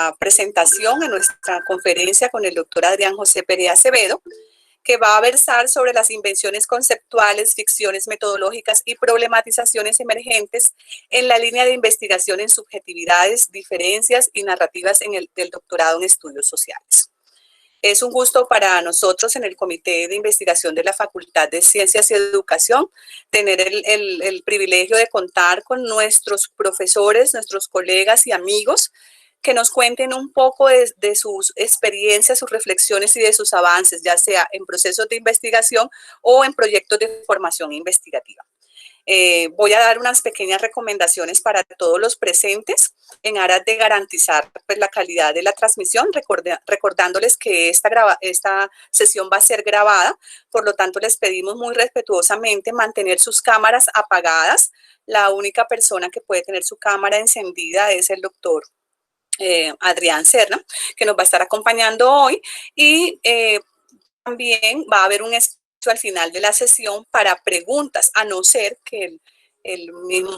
nuestra presentación, en nuestra conferencia con el doctor Adrián José Perea Acevedo, que va a versar sobre las invenciones conceptuales, ficciones metodológicas y problematizaciones emergentes en la línea de investigación en subjetividades, diferencias y narrativas del doctorado en estudios sociales. Es un gusto para nosotros en el Comité de Investigación de la Facultad de Ciencias y Educación tener el privilegio de contar con nuestros profesores, nuestros colegas y amigos que nos cuenten un poco de sus experiencias, sus reflexiones y de sus avances, ya sea en procesos de investigación o en proyectos de formación investigativa. Voy a dar unas pequeñas recomendaciones para todos los presentes en aras de garantizar pues, la calidad de la transmisión, recordándoles que esta sesión va a ser grabada, por lo tanto les pedimos muy respetuosamente mantener sus cámaras apagadas. La única persona que puede tener su cámara encendida es el doctor Adrián Serna, que nos va a estar acompañando hoy, y también va a haber un espacio al final de la sesión para preguntas, a no ser que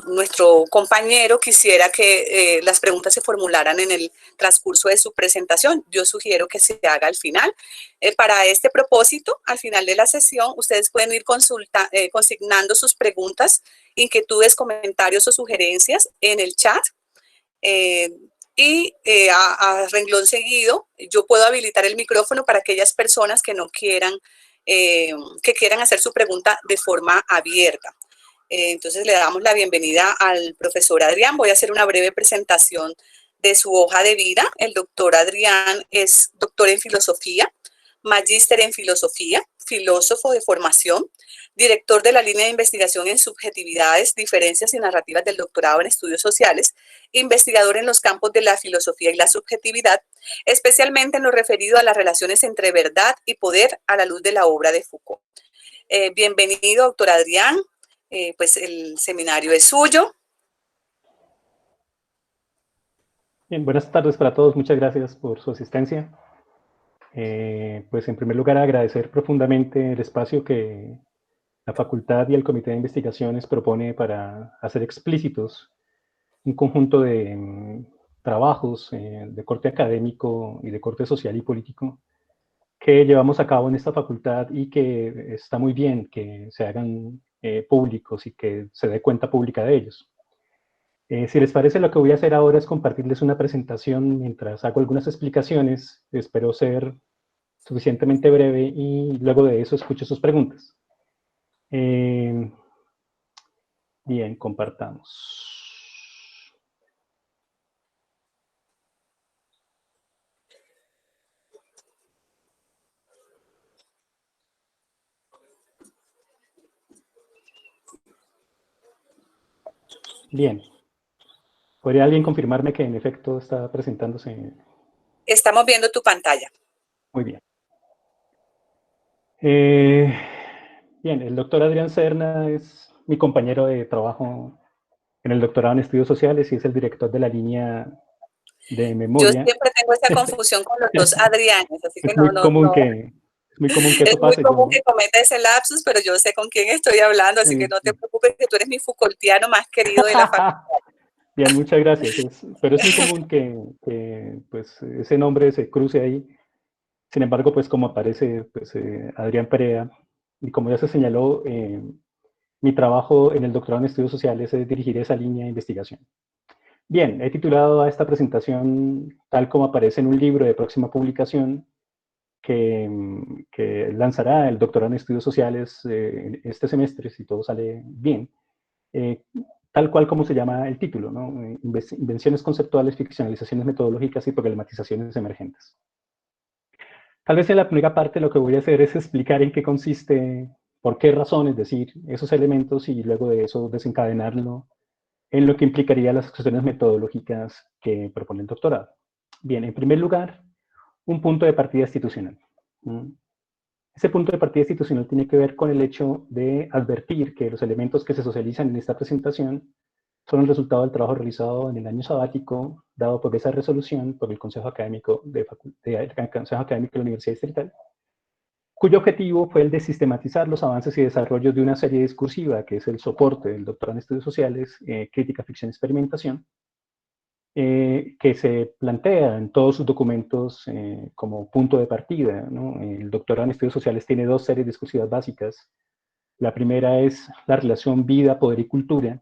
nuestro compañero quisiera que las preguntas se formularan en el transcurso de su presentación. Yo sugiero que se haga al final. Para este propósito, al final de la sesión, ustedes pueden ir consignando sus preguntas, inquietudes, comentarios o sugerencias en el chat. A renglón seguido, yo puedo habilitar el micrófono para aquellas personas que no quieran, que quieran hacer su pregunta de forma abierta. Entonces le damos la bienvenida al profesor Adrián. Voy a hacer una breve presentación de su hoja de vida. El doctor Adrián es doctor en filosofía, magíster en filosofía, filósofo de formación, director de la línea de investigación en subjetividades, diferencias y narrativas del doctorado en estudios sociales, investigador en los campos de la filosofía y la subjetividad, especialmente en lo referido a las relaciones entre verdad y poder a la luz de la obra de Foucault. Bienvenido, doctor Adrián. Pues el seminario es suyo. Bien, buenas tardes para todos. Muchas gracias por su asistencia. Pues en primer lugar agradecer profundamente el espacio que la facultad y el comité de investigaciones propone para hacer explícitos un conjunto de trabajos de corte académico y de corte social y político que llevamos a cabo en esta facultad y que está muy bien que se hagan públicos y que se dé cuenta pública de ellos. Si les parece, lo que voy a hacer ahora es compartirles una presentación mientras hago algunas explicaciones. Espero ser suficientemente breve y luego de eso escucho sus preguntas. Bien, compartamos. Bien. ¿Podría alguien confirmarme que en efecto está presentándose? Estamos viendo tu pantalla. Muy bien. Bien, el doctor Adrián Serna es mi compañero de trabajo en el doctorado en estudios sociales y es el director de la línea de memoria. Yo siempre tengo esa confusión con los dos Adrianes, así que Es muy común que eso pase. Es muy común que cometa ese lapsus, pero yo sé con quién estoy hablando, así que no te preocupes, que tú eres mi Foucaultiano más querido de la facultad. Bien, muchas gracias. Pero es muy común que pues, ese nombre se cruce ahí. Sin embargo, pues como aparece pues, Adrián Perea, y como ya se señaló, mi trabajo en el doctorado en estudios sociales es dirigir esa línea de investigación. Bien, he titulado a esta presentación tal como aparece en un libro de próxima publicación que lanzará el doctorado en estudios sociales este semestre, si todo sale bien, tal cual como se llama el título, ¿no? Invenciones conceptuales, ficcionalizaciones metodológicas y problematizaciones emergentes. Tal vez en la primera parte lo que voy a hacer es explicar en qué consiste, por qué razón, es decir, esos elementos y luego de eso desencadenarlo en lo que implicaría las cuestiones metodológicas que propone el doctorado. Bien, en primer lugar, un punto de partida institucional. Ese punto de partida institucional tiene que ver con el hecho de advertir que los elementos que se socializan en esta presentación son el resultado del trabajo realizado en el año sabático, dado por esa resolución por el Consejo Académico de la Universidad Distrital, cuyo objetivo fue el de sistematizar los avances y desarrollos de una serie discursiva, que es el soporte del doctorado en estudios sociales, crítica, ficción, experimentación, que se plantea en todos sus documentos como punto de partida, ¿no? El doctorado en estudios sociales tiene dos series discursivas básicas. La primera es la relación vida, poder y cultura,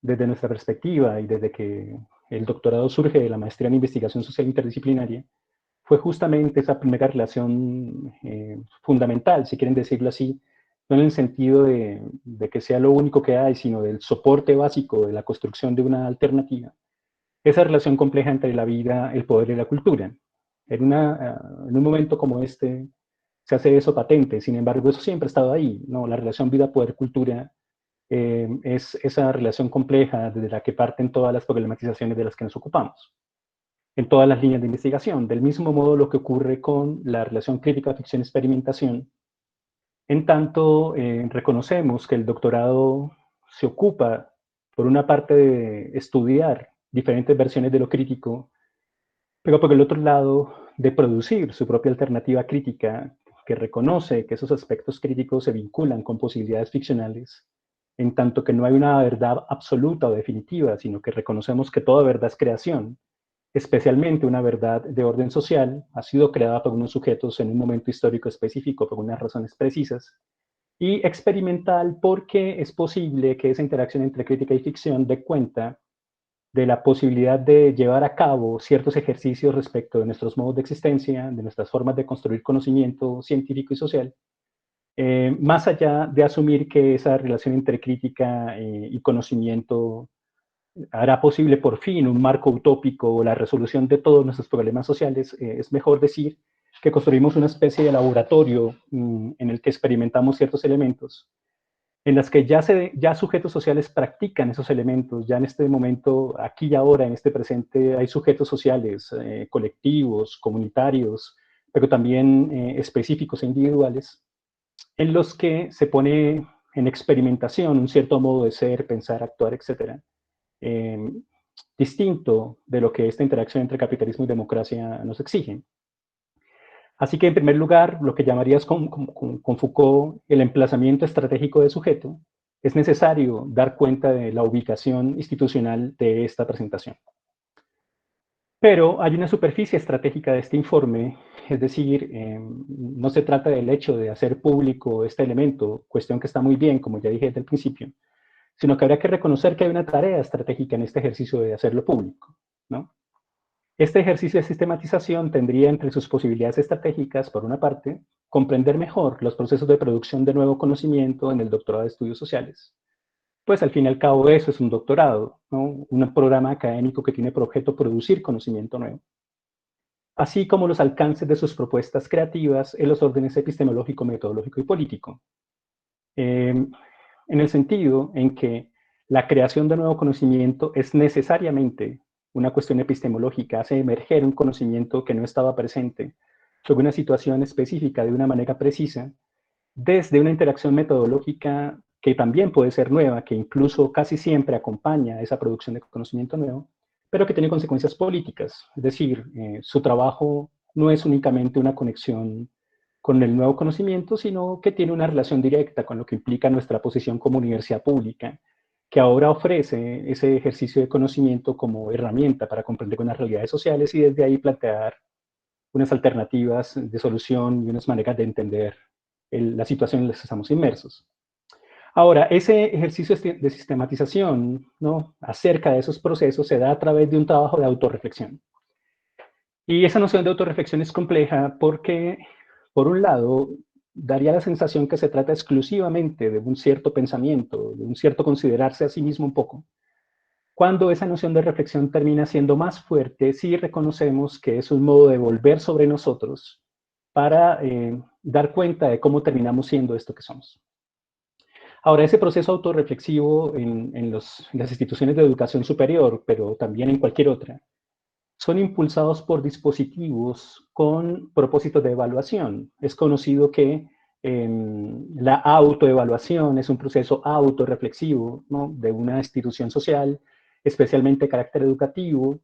desde nuestra perspectiva y desde que el doctorado surge de la maestría en investigación social interdisciplinaria, fue justamente esa primera relación fundamental, si quieren decirlo así, no en el sentido de que sea lo único que hay, sino del soporte básico de la construcción de una alternativa. Esa relación compleja entre la vida, el poder y la cultura. En un momento como este se hace eso patente, sin embargo, eso siempre ha estado ahí, ¿no? La relación vida, poder, cultura es esa relación compleja desde la que parten todas las problematizaciones de las que nos ocupamos, en todas las líneas de investigación. Del mismo modo lo que ocurre con la relación crítica, ficción, experimentación, en tanto reconocemos que el doctorado se ocupa, por una parte, de estudiar diferentes versiones de lo crítico, pero por el otro lado, de producir su propia alternativa crítica que reconoce que esos aspectos críticos se vinculan con posibilidades ficcionales, en tanto que no hay una verdad absoluta o definitiva, sino que reconocemos que toda verdad es creación, especialmente una verdad de orden social, ha sido creada por unos sujetos en un momento histórico específico por unas razones precisas, y experimental porque es posible que esa interacción entre crítica y ficción dé cuenta de la posibilidad de llevar a cabo ciertos ejercicios respecto de nuestros modos de existencia, de nuestras formas de construir conocimiento científico y social, más allá de asumir que esa relación entre crítica y conocimiento hará posible por fin un marco utópico o la resolución de todos nuestros problemas sociales, es mejor decir que construimos una especie de laboratorio en el que experimentamos ciertos elementos, en las que ya sujetos sociales practican esos elementos, ya en este momento, aquí y ahora, en este presente, hay sujetos sociales, colectivos, comunitarios, pero también específicos e individuales, en los que se pone en experimentación un cierto modo de ser, pensar, actuar, etcétera, eh, distinto de lo que esta interacción entre capitalismo y democracia nos exige. Así que, en primer lugar, lo que llamarías con Foucault el emplazamiento estratégico del sujeto, es necesario dar cuenta de la ubicación institucional de esta presentación. Pero hay una superficie estratégica de este informe, es decir, no se trata del hecho de hacer público este elemento, cuestión que está muy bien, como ya dije desde el principio, sino que habría que reconocer que hay una tarea estratégica en este ejercicio de hacerlo público, ¿no? Este ejercicio de sistematización tendría entre sus posibilidades estratégicas, por una parte, comprender mejor los procesos de producción de nuevo conocimiento en el doctorado de estudios sociales. Pues al fin y al cabo eso es un doctorado, ¿no? Un programa académico que tiene por objeto producir conocimiento nuevo. Así como los alcances de sus propuestas creativas en los órdenes epistemológico, metodológico y político. En el sentido en que la creación de nuevo conocimiento es necesariamente una cuestión epistemológica, hace emerger un conocimiento que no estaba presente sobre una situación específica de una manera precisa, desde una interacción metodológica que también puede ser nueva, que incluso casi siempre acompaña esa producción de conocimiento nuevo, pero que tiene consecuencias políticas. Es decir, su trabajo no es únicamente una conexión con el nuevo conocimiento, sino que tiene una relación directa con lo que implica nuestra posición como universidad pública, que ahora ofrece ese ejercicio de conocimiento como herramienta para comprender unas realidades sociales y desde ahí plantear unas alternativas de solución y unas maneras de entender la situación en la que estamos inmersos. Ahora, ese ejercicio de sistematización, ¿no?, acerca de esos procesos se da a través de un trabajo de autorreflexión. Y esa noción de autorreflexión es compleja porque, por un lado, daría la sensación que se trata exclusivamente de un cierto pensamiento, de un cierto considerarse a sí mismo un poco, cuando esa noción de reflexión termina siendo más fuerte si reconocemos que es un modo de volver sobre nosotros para dar cuenta de cómo terminamos siendo esto que somos. Ahora, ese proceso autorreflexivo en las instituciones de educación superior, pero también en cualquier otra, son impulsados por dispositivos con propósitos de evaluación. Es conocido que la autoevaluación es un proceso autorreflexivo, ¿no?, de una institución social, especialmente de carácter educativo.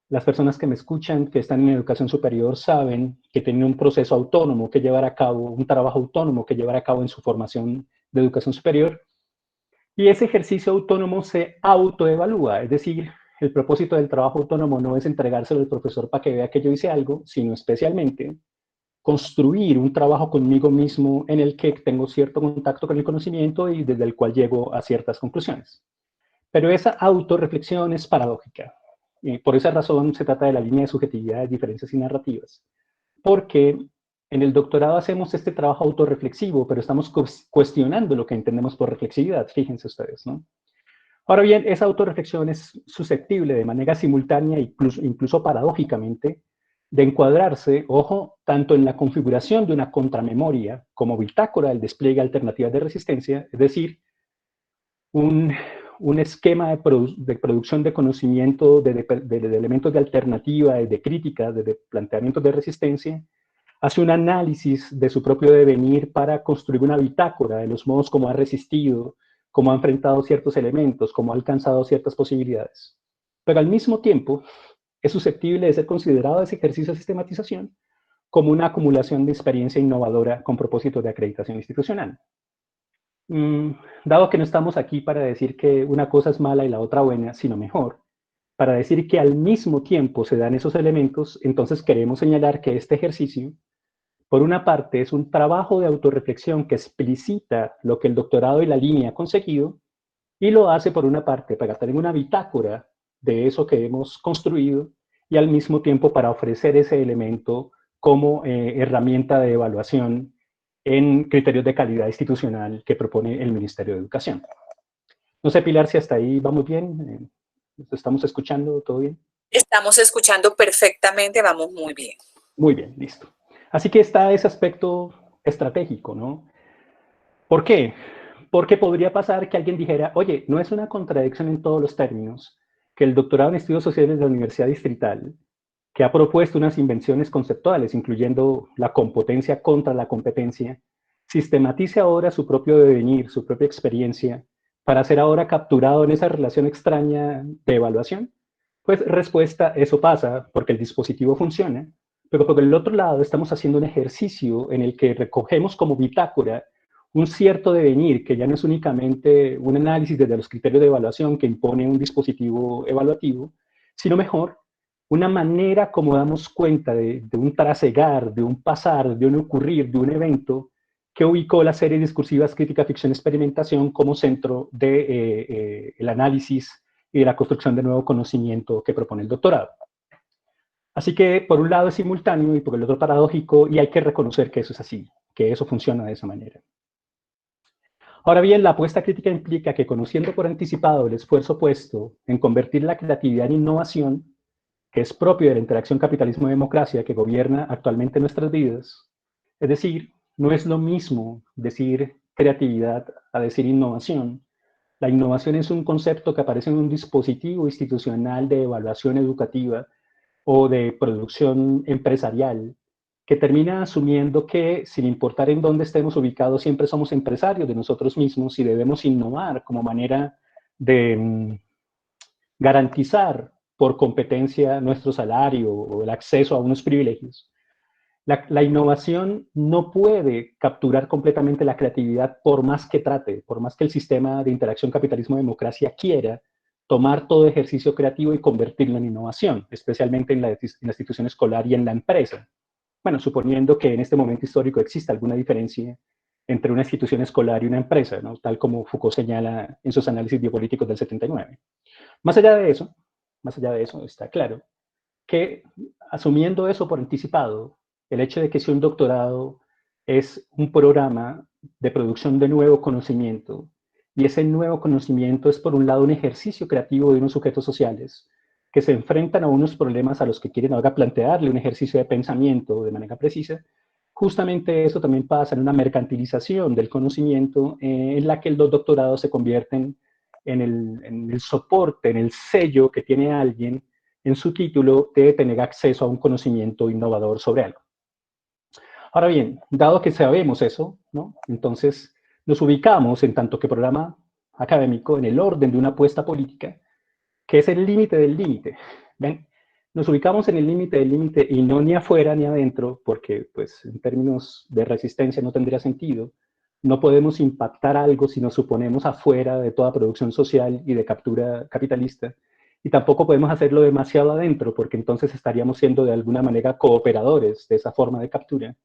Las personas que me escuchan, que están en educación superior, saben que tienen un proceso autónomo que llevar a cabo, un trabajo autónomo que llevar a cabo en su formación de educación superior. Y ese ejercicio autónomo se autoevalúa, es decir, el propósito del trabajo autónomo no es entregárselo al profesor para que vea que yo hice algo, sino especialmente construir un trabajo conmigo mismo en el que tengo cierto contacto con el conocimiento y desde el cual llego a ciertas conclusiones. Pero esa autorreflexión es paradójica. Y por esa razón se trata de la línea de subjetividad, diferencias y narrativas. Porque en el doctorado hacemos este trabajo autorreflexivo, pero estamos cuestionando lo que entendemos por reflexividad, fíjense ustedes, ¿no? Ahora bien, esa autorreflexión es susceptible de manera simultánea, incluso paradójicamente, de encuadrarse, ojo, tanto en la configuración de una contramemoria como bitácora del despliegue de alternativas de resistencia, es decir, un, un esquema de producción de conocimiento, de elementos de alternativa, de crítica, de planteamientos de resistencia, hace un análisis de su propio devenir para construir una bitácora de los modos como ha resistido, cómo ha enfrentado ciertos elementos, cómo ha alcanzado ciertas posibilidades. Pero al mismo tiempo, es susceptible de ser considerado ese ejercicio de sistematización como una acumulación de experiencia innovadora con propósito de acreditación institucional. Dado que no estamos aquí para decir que una cosa es mala y la otra buena, sino mejor, para decir que al mismo tiempo se dan esos elementos, entonces queremos señalar que este ejercicio, por una parte, es un trabajo de autorreflexión que explicita lo que el doctorado y la línea ha conseguido, y lo hace, por una parte, para tener una bitácora de eso que hemos construido, y al mismo tiempo para ofrecer ese elemento como herramienta de evaluación en criterios de calidad institucional que propone el Ministerio de Educación. No sé, Pilar, si hasta ahí vamos bien. ¿Estamos escuchando? ¿Todo bien? Estamos escuchando perfectamente, vamos muy bien. Muy bien, listo. Así que está ese aspecto estratégico, ¿no? ¿Por qué? Porque podría pasar que alguien dijera, oye, no es una contradicción en todos los términos que el doctorado en estudios sociales de la Universidad Distrital, que ha propuesto unas invenciones conceptuales, incluyendo la competencia contra la competencia, sistematice ahora su propio devenir, su propia experiencia, para ser ahora capturado en esa relación extraña de evaluación? Pues respuesta, eso pasa porque el dispositivo funciona, pero por el otro lado estamos haciendo un ejercicio en el que recogemos como bitácora un cierto devenir, que ya no es únicamente un análisis desde los criterios de evaluación que impone un dispositivo evaluativo, sino mejor, una manera como damos cuenta de un trasegar, de un pasar, de un ocurrir, de un evento que ubicó la serie discursiva Crítica, Ficción, Experimentación como centro de el análisis y de la construcción de nuevo conocimiento que propone el doctorado. Así que por un lado es simultáneo y por el otro paradójico, y hay que reconocer que eso es así, que eso funciona de esa manera. Ahora bien, la apuesta crítica implica que, conociendo por anticipado el esfuerzo puesto en convertir la creatividad en innovación, que es propio de la interacción capitalismo-democracia que gobierna actualmente nuestras vidas, es decir, no es lo mismo decir creatividad a decir innovación. La innovación es un concepto que aparece en un dispositivo institucional de evaluación educativa o de producción empresarial, que termina asumiendo que, sin importar en dónde estemos ubicados, siempre somos empresarios de nosotros mismos y debemos innovar como manera de garantizar por competencia nuestro salario o el acceso a unos privilegios. La innovación no puede capturar completamente la creatividad por más que trate, por más que el sistema de interacción capitalismo-democracia quiera tomar todo ejercicio creativo y convertirlo en innovación, especialmente en la institución escolar y en la empresa. Bueno, suponiendo que en este momento histórico exista alguna diferencia entre una institución escolar y una empresa, ¿no? Tal como Foucault señala en sus análisis biopolíticos del 79. Más allá de eso, está claro que, asumiendo eso por anticipado, el hecho de que si un doctorado es un programa de producción de nuevo conocimiento, y ese nuevo conocimiento es, por un lado, un ejercicio creativo de unos sujetos sociales que se enfrentan a unos problemas a los que quieren ahora plantearle un ejercicio de pensamiento de manera precisa, justamente eso también pasa en una mercantilización del conocimiento en la que los doctorados se convierten en el soporte, en el sello que tiene alguien en su título de tener acceso a un conocimiento innovador sobre algo. Ahora bien, dado que sabemos eso, ¿no? Entonces nos ubicamos en tanto que programa académico en el orden de una apuesta política, que es el límite del límite. ¿Ven? Nos ubicamos en el límite del límite y no ni afuera ni adentro, porque pues en términos de resistencia no tendría sentido. No podemos impactar algo si nos suponemos afuera de toda producción social y de captura capitalista. y tampoco podemos hacerlo demasiado adentro, porque entonces estaríamos siendo de alguna manera cooperadores de esa forma de captura.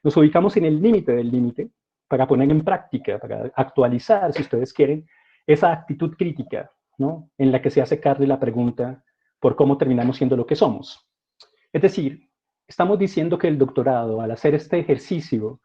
Nos ubicamos en el límite del límite para poner en práctica, para actualizar, si ustedes quieren, esa actitud crítica, ¿no? En la que se hace carne la pregunta por cómo terminamos siendo lo que somos. Es decir, estamos diciendo que el doctorado, al hacer este ejercicio,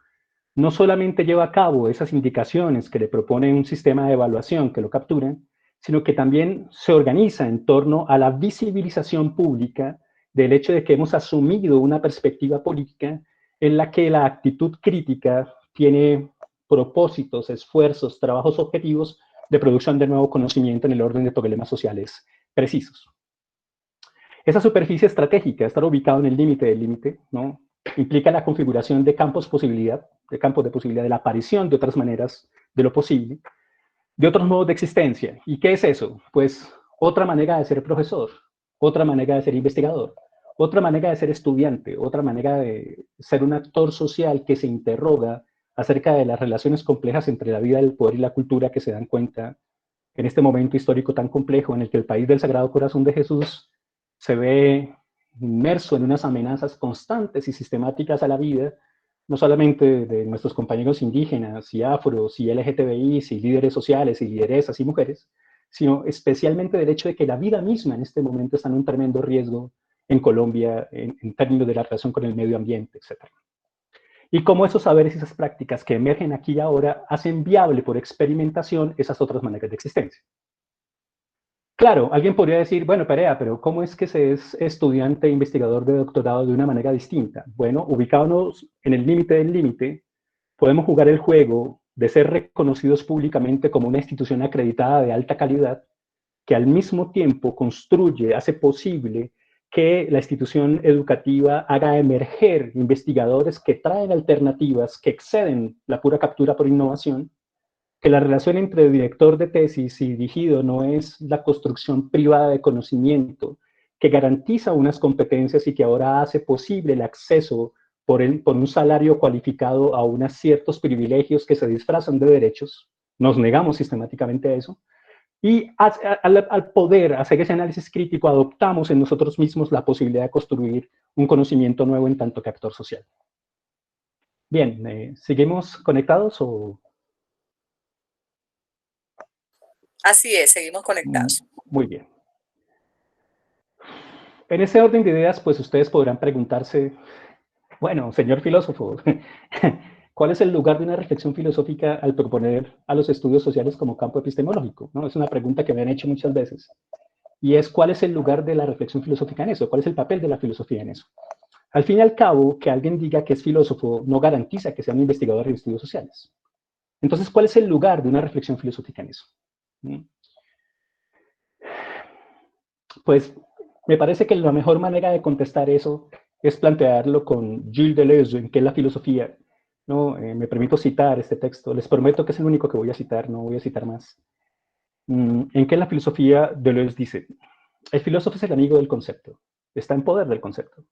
no solamente lleva a cabo esas indicaciones que le propone un sistema de evaluación que lo captura, sino que también se organiza en torno a la visibilización pública del hecho de que hemos asumido una perspectiva política en la que la actitud crítica tiene propósitos, esfuerzos, trabajos objetivos de producción de nuevo conocimiento en el orden de problemas sociales precisos. Esa superficie estratégica, estar ubicado en el límite del límite, ¿no? Implica la configuración de campos posibilidad, de campos de posibilidad, de la aparición de otras maneras de lo posible, de otros modos de existencia. ¿Y qué es eso? Pues otra manera de ser profesor, otra manera de ser investigador, otra manera de ser estudiante, otra manera de ser un actor social que se interroga acerca de las relaciones complejas entre la vida, el poder y la cultura que se dan cuenta en este momento histórico tan complejo en el que el país del Sagrado Corazón de Jesús se ve inmerso en unas amenazas constantes y sistemáticas a la vida, no solamente de nuestros compañeros indígenas y afros y LGTBIs y líderes sociales y lideresas y mujeres, sino especialmente del hecho de que la vida misma en este momento está en un tremendo riesgo en Colombia en términos de la relación con el medio ambiente, etc. Y cómo esos saberes y esas prácticas que emergen aquí y ahora hacen viable por experimentación esas otras maneras de existencia. Claro, alguien podría decir, bueno, Perea, pero ¿cómo es que se es estudiante e investigador de doctorado de una manera distinta? Bueno, ubicándonos en el límite del límite, podemos jugar el juego de ser reconocidos públicamente como una institución acreditada de alta calidad, que al mismo tiempo construye, hace posible que la institución educativa haga emerger investigadores que traen alternativas que exceden la pura captura por innovación, que la relación entre director de tesis y dirigido no es la construcción privada de conocimiento, que garantiza unas competencias y que ahora hace posible el acceso por un salario cualificado a unos ciertos privilegios que se disfrazan de derechos. Nos negamos sistemáticamente a eso. Y al poder hacer ese análisis crítico, adoptamos en nosotros mismos la posibilidad de construir un conocimiento nuevo en tanto que actor social. Bien, ¿seguimos conectados o...? Así es, seguimos conectados. Muy bien. En ese orden de ideas, pues ustedes podrán preguntarse, bueno, señor filósofo, ¿cuál es el lugar de una reflexión filosófica al proponer a los estudios sociales como campo epistemológico? ¿No? Es una pregunta que me han hecho muchas veces. Y es, ¿cuál es el lugar de la reflexión filosófica en eso? ¿Cuál es el papel de la filosofía en eso? Al fin y al cabo, que alguien diga que es filósofo no garantiza que sea un investigador de estudios sociales. Entonces, ¿cuál es el lugar de una reflexión filosófica en eso? Pues me parece que la mejor manera de contestar eso es plantearlo con Gilles Deleuze, en qué es la filosofía. ¿No? Me permito citar este texto, les prometo que es el único que voy a citar, no voy a citar más. En qué es la filosofía, Deleuze dice, el filósofo es el amigo del concepto, está en poder del concepto.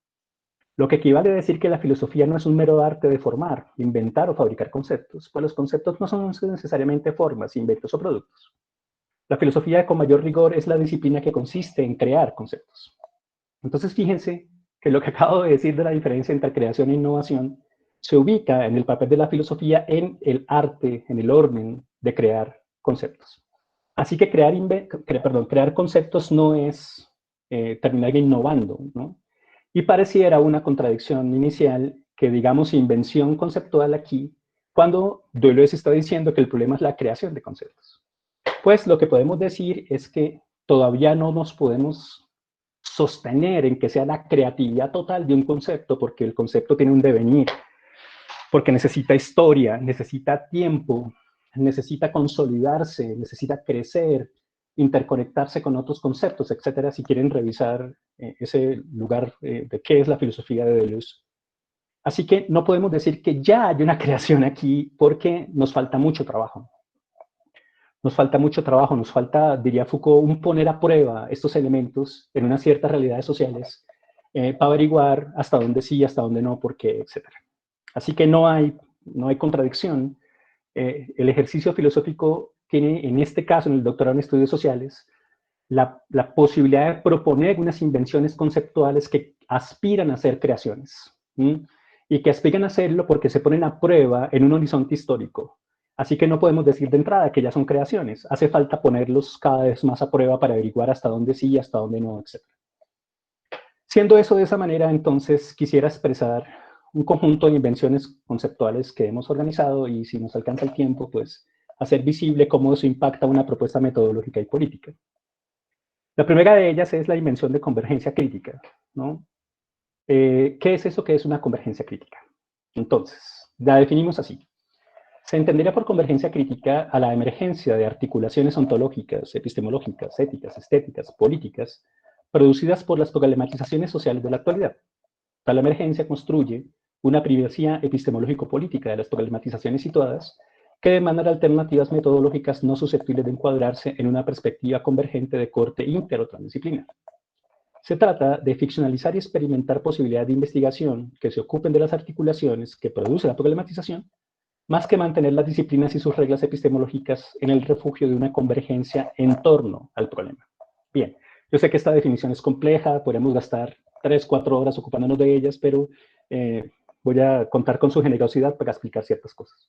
Lo que equivale a decir que la filosofía no es un mero arte de formar, inventar o fabricar conceptos, pues los conceptos no son necesariamente formas, inventos o productos. La filosofía con mayor rigor es la disciplina que consiste en crear conceptos. Entonces fíjense que lo que acabo de decir de la diferencia entre creación e innovación se ubica en el papel de la filosofía en el arte, en el orden de crear conceptos. Así que crear conceptos no es terminar innovando, ¿no? Y pareciera una contradicción inicial que digamos invención conceptual aquí, cuando Deleuze está diciendo que el problema es la creación de conceptos. Pues lo que podemos decir es que todavía no nos podemos sostener en que sea la creatividad total de un concepto, porque el concepto tiene un devenir, porque necesita historia, necesita tiempo, necesita consolidarse, necesita crecer, interconectarse con otros conceptos, etcétera, si quieren revisar ese lugar de qué es la filosofía de Deleuze. Así que no podemos decir que ya hay una creación aquí porque nos falta mucho trabajo. Nos falta mucho trabajo, nos falta, diría Foucault, un poner a prueba estos elementos en unas ciertas realidades sociales para averiguar hasta dónde sí, hasta dónde no, por qué, etc. Así que no hay contradicción. El ejercicio filosófico tiene, en este caso, en el doctorado en estudios sociales, la posibilidad de proponer unas invenciones conceptuales que aspiran a ser creaciones, ¿sí? Y que aspiran a hacerlo porque se ponen a prueba en un horizonte histórico. Así que no podemos decir de entrada que ya son creaciones. Hace falta ponerlos cada vez más a prueba para averiguar hasta dónde sí, hasta dónde no, etc. Siendo eso de esa manera, entonces quisiera expresar un conjunto de invenciones conceptuales que hemos organizado y, si nos alcanza el tiempo, pues hacer visible cómo eso impacta una propuesta metodológica y política. La primera de ellas es la invención de convergencia crítica, ¿no? ¿Qué es eso que es una convergencia crítica? Entonces, la definimos así. Se entendería por convergencia crítica a la emergencia de articulaciones ontológicas, epistemológicas, éticas, estéticas, políticas, producidas por las problematizaciones sociales de la actualidad. Tal emergencia construye una primacía epistemológico-política de las problematizaciones situadas que demandan alternativas metodológicas no susceptibles de encuadrarse en una perspectiva convergente de corte inter o transdisciplinar. Se trata de ficcionalizar y experimentar posibilidades de investigación que se ocupen de las articulaciones que produce la problematización, más que mantener las disciplinas y sus reglas epistemológicas en el refugio de una convergencia en torno al problema. Bien, yo sé que esta definición es compleja, podemos gastar 3 o 4 horas ocupándonos de ellas, pero voy a contar con su generosidad para explicar ciertas cosas.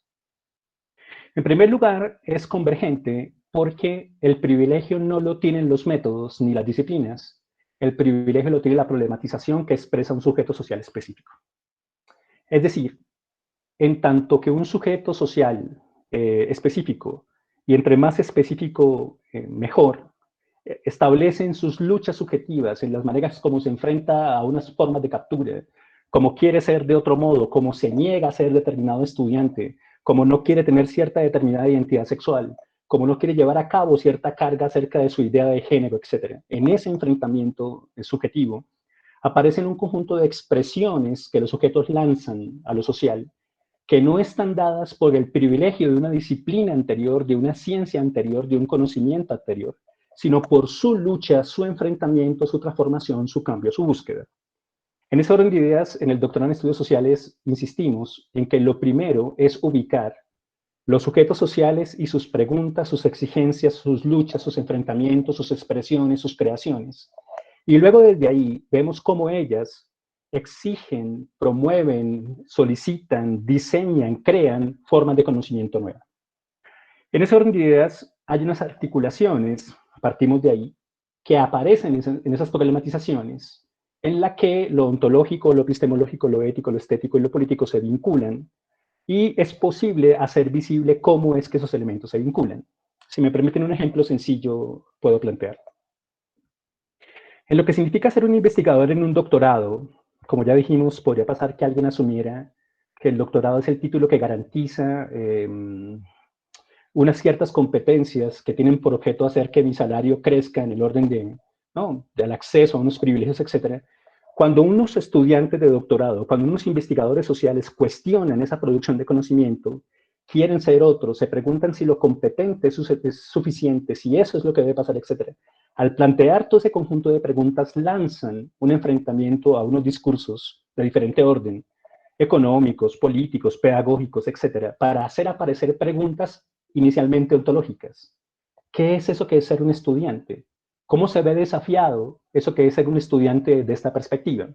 En primer lugar, es convergente porque el privilegio no lo tienen los métodos ni las disciplinas, el privilegio lo tiene la problematización que expresa un sujeto social específico. Es decir, en tanto que un sujeto social específico, y entre más específico mejor, establecen sus luchas subjetivas en las maneras como se enfrenta a unas formas de captura, como quiere ser de otro modo, como se niega a ser determinado estudiante, como no quiere tener cierta determinada identidad sexual, como no quiere llevar a cabo cierta carga acerca de su idea de género, etc. En ese enfrentamiento subjetivo aparecen un conjunto de expresiones que los sujetos lanzan a lo social, que no están dadas por el privilegio de una disciplina anterior, de una ciencia anterior, de un conocimiento anterior, sino por su lucha, su enfrentamiento, su transformación, su cambio, su búsqueda. En ese orden de ideas, en el doctorado en estudios sociales, insistimos en que lo primero es ubicar los sujetos sociales y sus preguntas, sus exigencias, sus luchas, sus enfrentamientos, sus expresiones, sus creaciones. Y luego desde ahí vemos cómo ellas exigen, promueven, solicitan, diseñan, crean formas de conocimiento nuevas. En ese orden de ideas hay unas articulaciones, partimos de ahí, que aparecen en esas problematizaciones, en la que lo ontológico, lo epistemológico, lo ético, lo estético y lo político se vinculan, y es posible hacer visible cómo es que esos elementos se vinculan. Si me permiten un ejemplo sencillo, puedo plantear. En lo que significa ser un investigador en un doctorado, como ya dijimos, podría pasar que alguien asumiera que el doctorado es el título que garantiza unas ciertas competencias que tienen por objeto hacer que mi salario crezca en el orden de, ¿no?, del acceso a unos privilegios, etc. Cuando unos estudiantes de doctorado, cuando unos investigadores sociales cuestionan esa producción de conocimiento, quieren ser otros, se preguntan si lo competente es suficiente, si eso es lo que debe pasar, etc. Al plantear todo ese conjunto de preguntas, lanzan un enfrentamiento a unos discursos de diferente orden, económicos, políticos, pedagógicos, etc., para hacer aparecer preguntas inicialmente ontológicas. ¿Qué es eso que es ser un estudiante? ¿Cómo se ve desafiado eso que es ser un estudiante de esta perspectiva?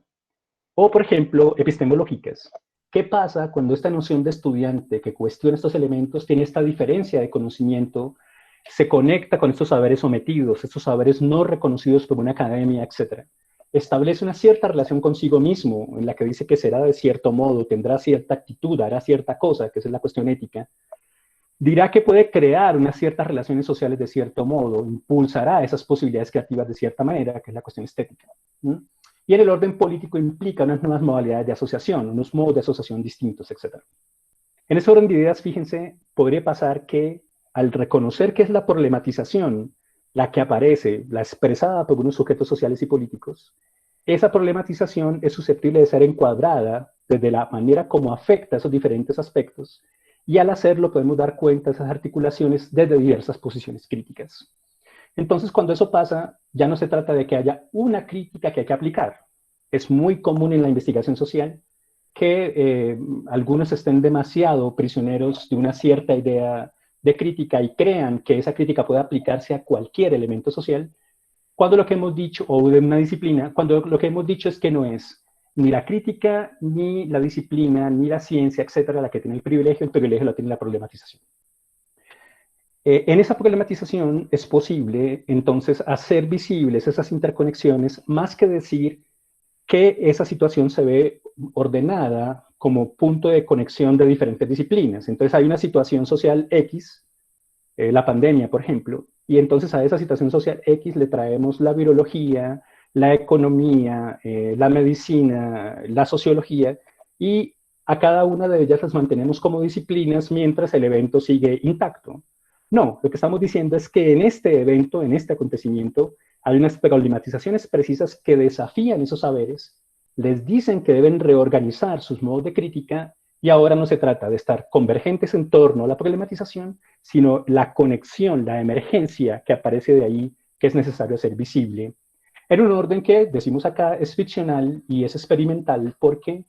O, por ejemplo, epistemológicas. ¿Qué pasa cuando esta noción de estudiante que cuestiona estos elementos tiene esta diferencia de conocimiento, se conecta con estos saberes sometidos, estos saberes no reconocidos por una academia, etc.? Establece una cierta relación consigo mismo, en la que dice que será de cierto modo, tendrá cierta actitud, hará cierta cosa, que esa es la cuestión ética. Dirá que puede crear unas ciertas relaciones sociales de cierto modo, impulsará esas posibilidades creativas de cierta manera, que es la cuestión estética. Y en el orden político implica unas nuevas modalidades de asociación, unos modos de asociación distintos, etc. En ese orden de ideas, fíjense, podría pasar que al reconocer que es la problematización la que aparece, la expresada por unos sujetos sociales y políticos, esa problematización es susceptible de ser encuadrada desde la manera como afecta esos diferentes aspectos, y al hacerlo podemos dar cuenta de esas articulaciones desde diversas posiciones críticas. Entonces, cuando eso pasa, ya no se trata de que haya una crítica que hay que aplicar. Es muy común en la investigación social que algunos estén demasiado prisioneros de una cierta idea de crítica y crean que esa crítica puede aplicarse a cualquier elemento social, cuando lo que hemos dicho, o de una disciplina, cuando lo que hemos dicho es que no es ni la crítica, ni la disciplina, ni la ciencia, etcétera, la que tiene el privilegio lo tiene la problematización. En esa problematización es posible, entonces, hacer visibles esas interconexiones, más que decir que esa situación se ve ordenada como punto de conexión de diferentes disciplinas. Entonces hay una situación social X, la pandemia, por ejemplo, y entonces a esa situación social X le traemos la virología, la economía, la medicina, la sociología, y a cada una de ellas las mantenemos como disciplinas mientras el evento sigue intacto. No, lo que estamos diciendo es que en este evento, en este acontecimiento, hay unas problematizaciones precisas que desafían esos saberes, les dicen que deben reorganizar sus modos de crítica, y ahora no se trata de estar convergentes en torno a la problematización, sino la conexión, la emergencia que aparece de ahí, que es necesario hacer visible, en un orden que, decimos acá, es ficcional y es experimental porque,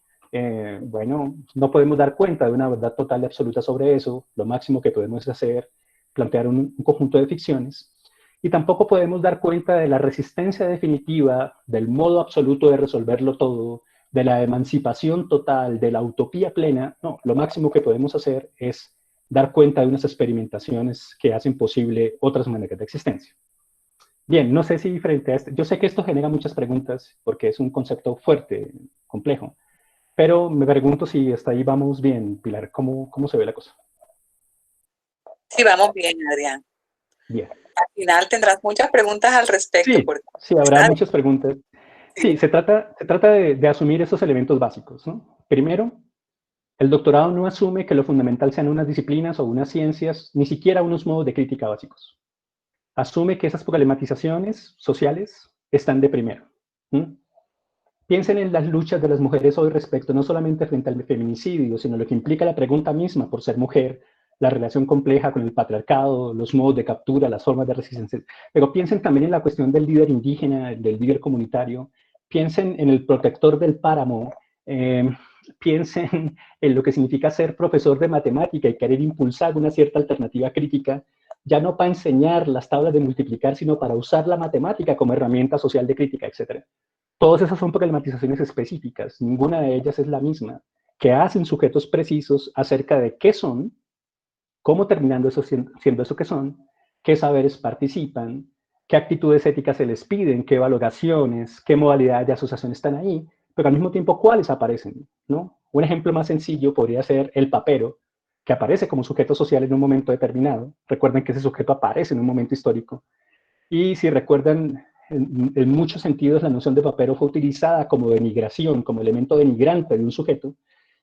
bueno, no podemos dar cuenta de una verdad total y absoluta sobre eso. Lo máximo que podemos hacer, plantear un conjunto de ficciones. Y tampoco podemos dar cuenta de la resistencia definitiva, del modo absoluto de resolverlo todo, de la emancipación total, de la utopía plena. No, lo máximo que podemos hacer es dar cuenta de unas experimentaciones que hacen posible otras maneras de existencia. Bien, no sé si frente a esto, yo sé que esto genera muchas preguntas porque es un concepto fuerte, complejo, pero me pregunto si hasta ahí vamos bien, Pilar, ¿cómo se ve la cosa? Sí, vamos bien, Adrián. Bien. Al final tendrás muchas preguntas al respecto. Sí, sí, habrá muchas preguntas. Sí, se trata de asumir esos elementos básicos, ¿no? Primero, el doctorado no asume que lo fundamental sean unas disciplinas o unas ciencias, ni siquiera unos modos de crítica básicos. Asume que esas problematizaciones sociales están de primero. ¿Mm? Piensen en las luchas de las mujeres hoy respecto no solamente frente al feminicidio, sino lo que implica la pregunta misma por ser mujer, la relación compleja con el patriarcado, los modos de captura, las formas de resistencia. Pero piensen también en la cuestión del líder indígena, del líder comunitario. Piensen en el protector del páramo. Piensen en lo que significa ser profesor de matemática y querer impulsar una cierta alternativa crítica, ya no para enseñar las tablas de multiplicar, sino para usar la matemática como herramienta social de crítica, etc. Todas esas son problematizaciones específicas, ninguna de ellas es la misma, que hacen sujetos precisos acerca de qué son, cómo terminando eso siendo eso que son, qué saberes participan, qué actitudes éticas se les piden, qué valoraciones, qué modalidades de asociación están ahí, pero al mismo tiempo cuáles aparecen, ¿no? Un ejemplo más sencillo podría ser el papero, que aparece como sujeto social en un momento determinado. Recuerden que ese sujeto aparece en un momento histórico. Y si recuerdan, en muchos sentidos la noción de papero fue utilizada como denigración, como elemento denigrante de un sujeto,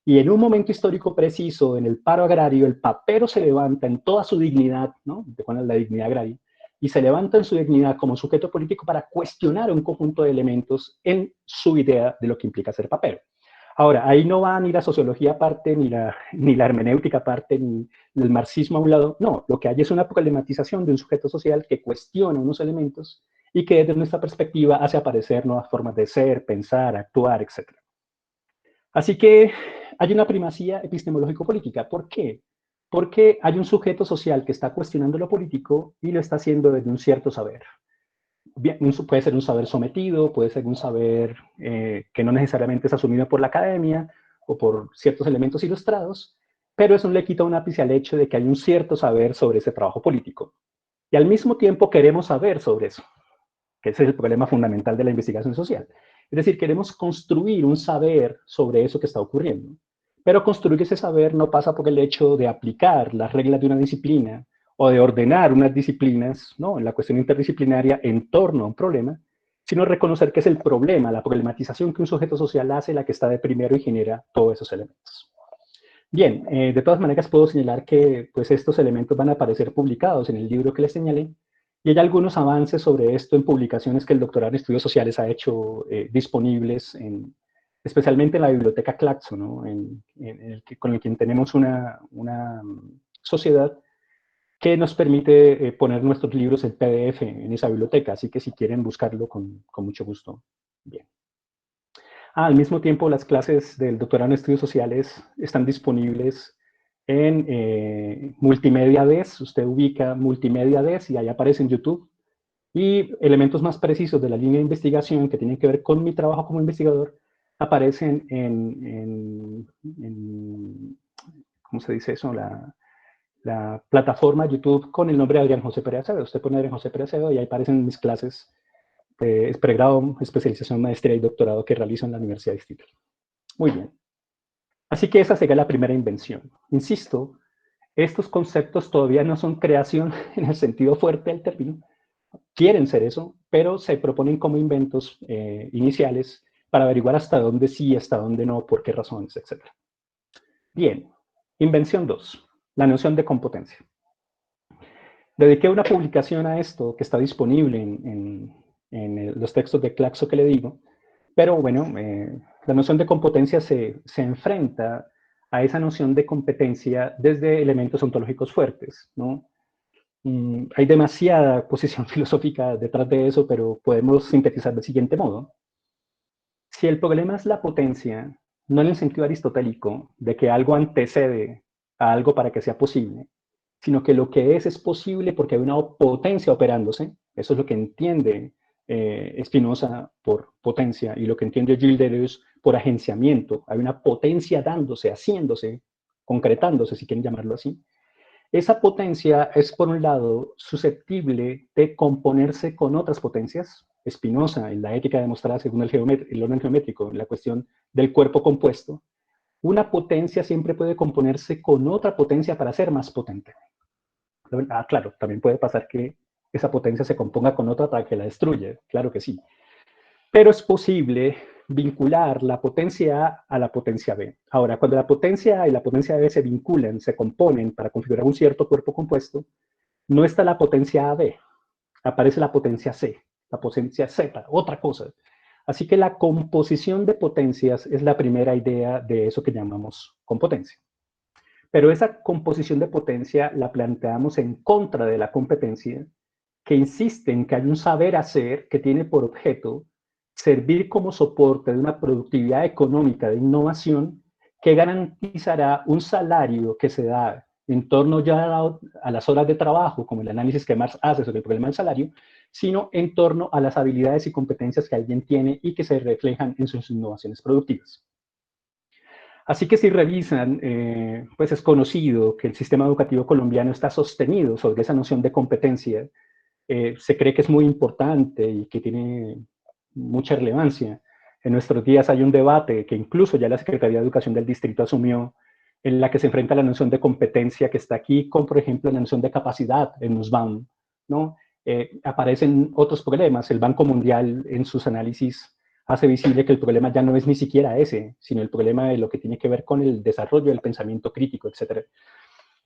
y en un momento histórico preciso, en el paro agrario, el papero se levanta en toda su dignidad, ¿no? De cuál es la dignidad agraria, y se levanta en su dignidad como sujeto político para cuestionar un conjunto de elementos en su idea de lo que implica ser papero. Ahora, ahí no va ni la sociología aparte, ni la hermenéutica aparte, ni el marxismo a un lado. No, lo que hay es una problematización de un sujeto social que cuestiona unos elementos y que desde nuestra perspectiva hace aparecer nuevas formas de ser, pensar, actuar, etc. Así que hay una primacía epistemológico-política. ¿Por qué? Porque hay un sujeto social que está cuestionando lo político y lo está haciendo desde un cierto saber. Bien, puede ser un saber sometido, puede ser un saber que no necesariamente es asumido por la academia o por ciertos elementos ilustrados, pero eso no le quita un ápice al hecho de que hay un cierto saber sobre ese trabajo político. Y al mismo tiempo queremos saber sobre eso, que ese es el problema fundamental de la investigación social. Es decir, queremos construir un saber sobre eso que está ocurriendo. Pero construir ese saber no pasa por el hecho de aplicar las reglas de una disciplina o de ordenar unas disciplinas, ¿no? En la cuestión interdisciplinaria en torno a un problema, sino reconocer que es el problema, la problematización que un sujeto social hace la que está de primero y genera todos esos elementos. Bien, de todas maneras puedo señalar que pues, estos elementos van a aparecer publicados en el libro que les señalé, y hay algunos avances sobre esto en publicaciones que el doctorado en estudios sociales ha hecho disponibles, especialmente en la biblioteca Claxo, ¿no? Con el que tenemos una sociedad que nos permite poner nuestros libros en PDF en esa biblioteca, así que si quieren buscarlo con mucho gusto. Bien. Al mismo tiempo, las clases del doctorado en estudios sociales están disponibles en Multimedia Des. Usted ubica Multimedia Des y ahí aparece en YouTube. Y elementos más precisos de la línea de investigación que tienen que ver con mi trabajo como investigador aparecen ¿cómo se dice eso? La plataforma YouTube con el nombre de Adrián José Pérez Acevedo. Usted pone Adrián José Pérez Acevedo y ahí aparecen mis clases de pregrado, especialización, maestría y doctorado que realizo en la Universidad de Distrito. Muy bien. Así que esa sería la primera invención. Insisto, estos conceptos todavía no son creación en el sentido fuerte del término. Quieren ser eso, pero se proponen como inventos iniciales para averiguar hasta dónde sí, hasta dónde no, por qué razones, etc. Bien, invención 2, la noción de competencia. Dediqué una publicación a esto que está disponible en los textos de Claxo que le digo, pero bueno, la noción de competencia se enfrenta a esa noción de competencia desde elementos ontológicos fuertes, ¿no? Hay demasiada posición filosófica detrás de eso, pero podemos sintetizar del siguiente modo. Si el problema es la potencia, no en el sentido aristotélico de que algo antecede a algo para que sea posible, sino que lo que es posible porque hay una potencia operándose, eso es lo que entiende Spinoza por potencia, y lo que entiende Gilles Deleuze por agenciamiento, hay una potencia dándose, haciéndose, concretándose, si quieren llamarlo así. Esa potencia es, por un lado, susceptible de componerse con otras potencias. Spinoza, en la ética demostrada según el orden geométrico, en la cuestión del cuerpo compuesto, una potencia siempre puede componerse con otra potencia para ser más potente. Claro, también puede pasar que esa potencia se componga con otra para que la destruya, claro que sí. Pero es posible vincular la potencia A a la potencia B. Ahora, cuando la potencia A y la potencia B se vinculan, se componen para configurar un cierto cuerpo compuesto, no está la potencia AB, aparece la potencia C, la potencia Z, otra cosa. Así que la composición de potencias es la primera idea de eso que llamamos competencia. Pero esa composición de potencia la planteamos en contra de la competencia, que insiste en que hay un saber hacer que tiene por objeto servir como soporte de una productividad económica de innovación que garantizará un salario que se da en torno ya a las horas de trabajo, como el análisis que Marx hace sobre el problema del salario, sino en torno a las habilidades y competencias que alguien tiene y que se reflejan en sus innovaciones productivas. Así que si revisan, pues es conocido que el sistema educativo colombiano está sostenido sobre esa noción de competencia. Se cree que es muy importante y que tiene mucha relevancia. En nuestros días hay un debate que incluso ya la Secretaría de Educación del Distrito asumió, en la que se enfrenta la noción de competencia que está aquí con, por ejemplo, la noción de capacidad en Nussbaum, ¿no? Aparecen otros problemas. El Banco Mundial en sus análisis hace visible que el problema ya no es ni siquiera ese, sino el problema de lo que tiene que ver con el desarrollo del pensamiento crítico, etc.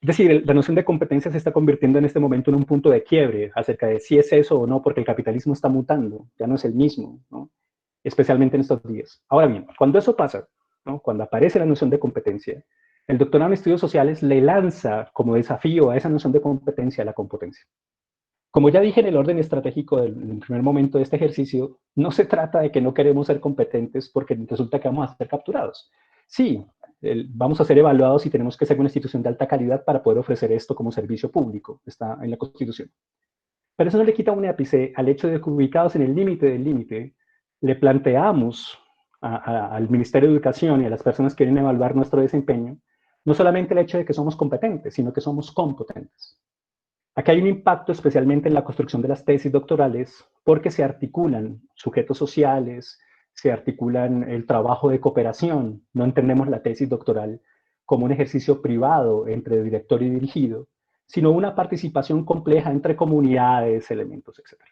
Es decir, la noción de competencia se está convirtiendo en este momento en un punto de quiebre acerca de si es eso o no, porque el capitalismo está mutando, ya no es el mismo, ¿no? Especialmente en estos días. Ahora bien, cuando eso pasa, ¿no? Cuando aparece la noción de competencia, el doctorado en estudios sociales le lanza como desafío a esa noción de competencia la competencia. Como ya dije en el orden estratégico del primer momento de este ejercicio, no se trata de que no queremos ser competentes porque resulta que vamos a ser capturados. Sí, vamos a ser evaluados y tenemos que ser una institución de alta calidad para poder ofrecer esto como servicio público. Está en la Constitución. Pero eso no le quita un ápice al hecho de que ubicados en el límite del límite, le planteamos al Ministerio de Educación y a las personas que vienen a evaluar nuestro desempeño, no solamente el hecho de que somos competentes, sino que somos competentes. Aquí hay un impacto especialmente en la construcción de las tesis doctorales porque se articulan sujetos sociales, se articulan el trabajo de cooperación. No entendemos la tesis doctoral como un ejercicio privado entre director y dirigido, sino una participación compleja entre comunidades, elementos, etc.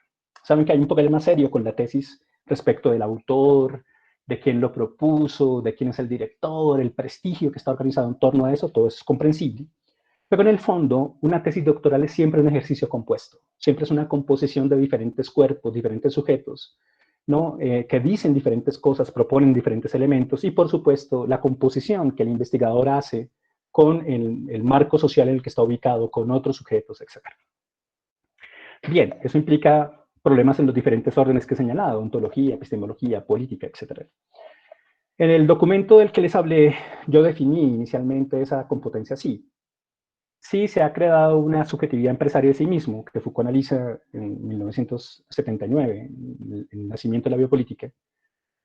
Saben que hay un problema serio con la tesis respecto del autor, de quién lo propuso, de quién es el director, el prestigio que está organizado en torno a eso, todo eso es comprensible. Pero en el fondo, una tesis doctoral es siempre un ejercicio compuesto, siempre es una composición de diferentes cuerpos, diferentes sujetos, ¿no? Que dicen diferentes cosas, proponen diferentes elementos y, por supuesto, la composición que el investigador hace con el marco social en el que está ubicado, con otros sujetos, etc. Bien, eso implica problemas en los diferentes órdenes que he señalado, ontología, epistemología, política, etc. En el documento del que les hablé, yo definí inicialmente esa competencia así. sí se ha creado una subjetividad empresaria de sí mismo, que Foucault analiza en 1979, en el nacimiento de la biopolítica.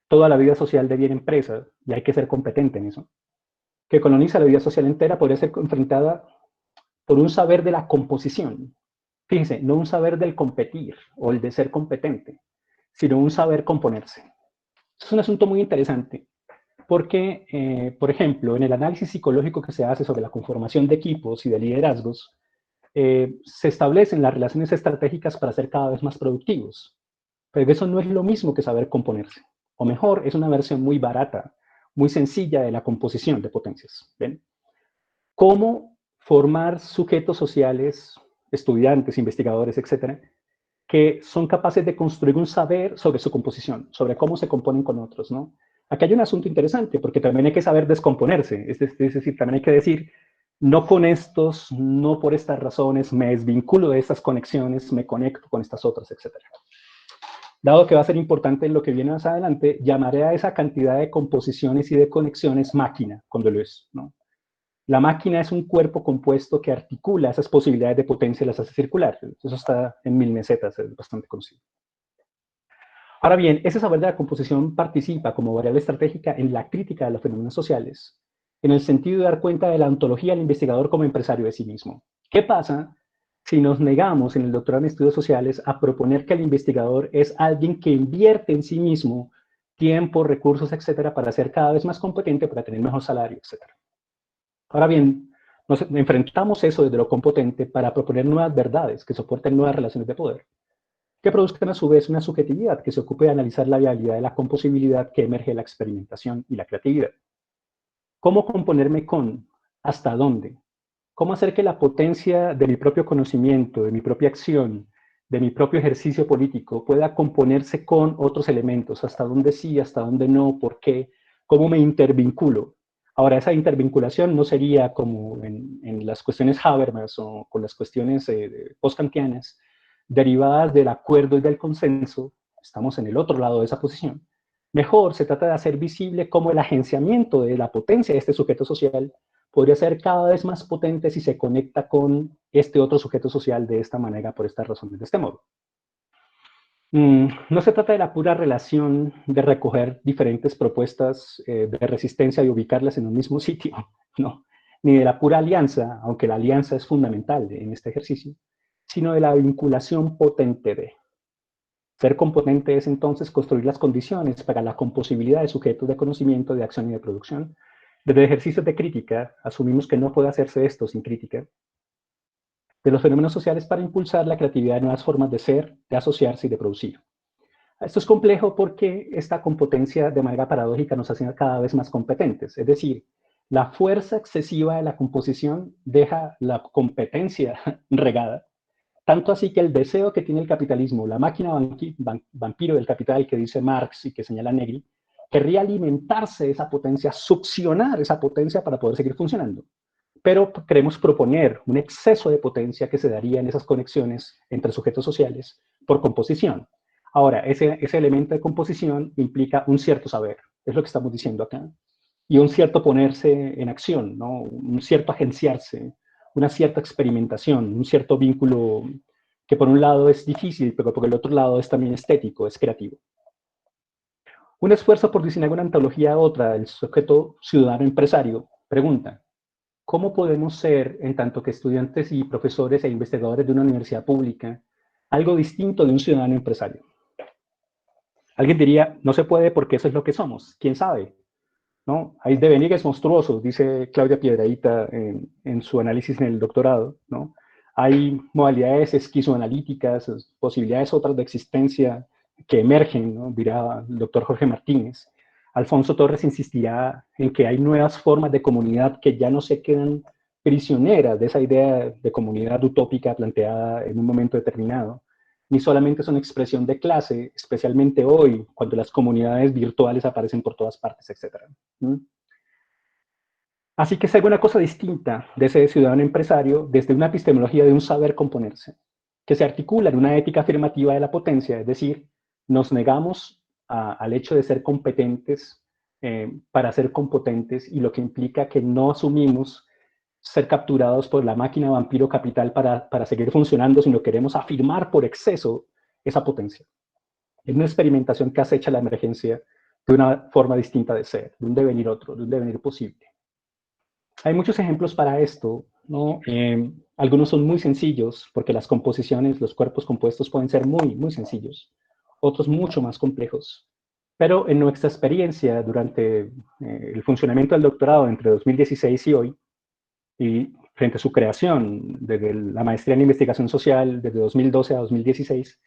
Toda la vida social deviene empresa y hay que ser competente en eso. Que coloniza la vida social entera podría ser enfrentada por un saber de la composición. Fíjense, no un saber del competir o el de ser competente, sino un saber componerse. Es un asunto muy interesante porque, por ejemplo, en el análisis psicológico que se hace sobre la conformación de equipos y de liderazgos, se establecen las relaciones estratégicas para ser cada vez más productivos. Pero eso no es lo mismo que saber componerse. O mejor, es una versión muy barata, muy sencilla de la composición de potencias. ¿Ven? ¿Cómo formar sujetos sociales, estudiantes, investigadores, etcétera, que son capaces de construir un saber sobre su composición, sobre cómo se componen con otros, ¿no? Aquí hay un asunto interesante, porque también hay que saber descomponerse, es decir, también hay que decir, no con estos, no por estas razones, me desvinculo de estas conexiones, me conecto con estas otras, etcétera. Dado que va a ser importante en lo que viene más adelante, llamaré a esa cantidad de composiciones y de conexiones máquina, cuando lo es, ¿no? La máquina es un cuerpo compuesto que articula esas posibilidades de potencia y las hace circular. Eso está en Mil Mesetas, es bastante conocido. Ahora bien, ese saber de la composición participa como variable estratégica en la crítica de los fenómenos sociales, en el sentido de dar cuenta de la ontología del investigador como empresario de sí mismo. ¿Qué pasa si nos negamos en el doctorado en estudios sociales a proponer que el investigador es alguien que invierte en sí mismo tiempo, recursos, etcétera, para ser cada vez más competente, para tener mejor salario, etcétera? Ahora bien, nos enfrentamos eso desde lo competente para proponer nuevas verdades que soporten nuevas relaciones de poder, que produzcan a su vez una subjetividad que se ocupe de analizar la viabilidad de la composibilidad que emerge de la experimentación y la creatividad. ¿Cómo componerme con? ¿Hasta dónde? ¿Cómo hacer que la potencia de mi propio conocimiento, de mi propia acción, de mi propio ejercicio político pueda componerse con otros elementos? ¿Hasta dónde sí, hasta dónde no? ¿Por qué? ¿Cómo me intervinculo? Ahora, esa intervinculación no sería como en las cuestiones Habermas o con las cuestiones post-kantianas, derivadas del acuerdo y del consenso. Estamos en el otro lado de esa posición. Mejor se trata de hacer visible cómo el agenciamiento de la potencia de este sujeto social podría ser cada vez más potente si se conecta con este otro sujeto social de esta manera, por estas razones, de este modo. No se trata de la pura relación de recoger diferentes propuestas de resistencia y ubicarlas en un mismo sitio, no, ni de la pura alianza, aunque la alianza es fundamental en este ejercicio, sino de la vinculación potente de. Ser compotente es entonces construir las condiciones para la composibilidad de sujetos de conocimiento, de acción y de producción. Desde ejercicios de crítica, asumimos que no puede hacerse esto sin crítica de los fenómenos sociales para impulsar la creatividad de nuevas formas de ser, de asociarse y de producir. Esto es complejo porque esta competencia de manera paradójica nos hace cada vez más competentes. Es decir, la fuerza excesiva de la composición deja la competencia regada. Tanto así que el deseo que tiene el capitalismo, la máquina vampiro del capital que dice Marx y que señala Negri, querría alimentarse de esa potencia, succionar esa potencia para poder seguir funcionando. Pero queremos proponer un exceso de potencia que se daría en esas conexiones entre sujetos sociales por composición. Ahora, ese elemento de composición implica un cierto saber, es lo que estamos diciendo acá, y un cierto ponerse en acción, ¿no? Un cierto agenciarse, una cierta experimentación, un cierto vínculo que por un lado es difícil, pero por el otro lado es también estético, es creativo. Un esfuerzo por diseñar una antología a otra del sujeto ciudadano empresario pregunta, ¿cómo podemos ser, en tanto que estudiantes y profesores e investigadores de una universidad pública, algo distinto de un ciudadano empresario? Alguien diría, no se puede porque eso es lo que somos. ¿Quién sabe? ¿No? Hay devenires monstruosos, dice Claudia Piedrahita en su análisis en el doctorado, ¿no? Hay modalidades esquizoanalíticas, posibilidades otras de existencia que emergen, ¿no? Dirá el doctor Jorge Martínez. Alfonso Torres insistirá en que hay nuevas formas de comunidad que ya no se quedan prisioneras de esa idea de comunidad utópica planteada en un momento determinado, ni solamente son expresión de clase, especialmente hoy, cuando las comunidades virtuales aparecen por todas partes, etc. Así que es alguna cosa distinta de ese ciudadano empresario desde una epistemología de un saber componerse, que se articula en una ética afirmativa de la potencia, es decir, nos negamos al hecho de ser competentes para ser competentes, y lo que implica que no asumimos ser capturados por la máquina vampiro capital para seguir funcionando, sino queremos afirmar por exceso esa potencia. Es una experimentación que acecha la emergencia de una forma distinta de ser, de un devenir otro, de un devenir posible. Hay muchos ejemplos para esto, ¿no? Algunos son muy sencillos, porque las composiciones, los cuerpos compuestos pueden ser muy, muy sencillos. Otros mucho más complejos. Pero en nuestra experiencia durante el funcionamiento del doctorado entre 2016 y hoy, y frente a su creación desde la maestría en investigación social desde 2012 a 2016,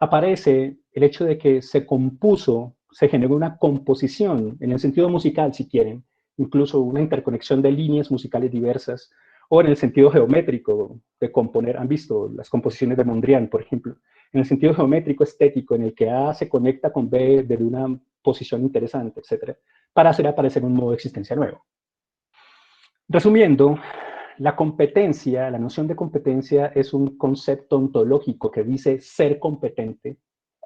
aparece el hecho de que se compuso, se generó una composición, en el sentido musical si quieren, incluso una interconexión de líneas musicales diversas, o en el sentido geométrico de componer, han visto las composiciones de Mondrian, por ejemplo, en el sentido geométrico estético, en el que A se conecta con B desde una posición interesante, etcétera, para hacer aparecer un modo de existencia nuevo. Resumiendo, la competencia, la noción de competencia es un concepto ontológico que dice ser competente,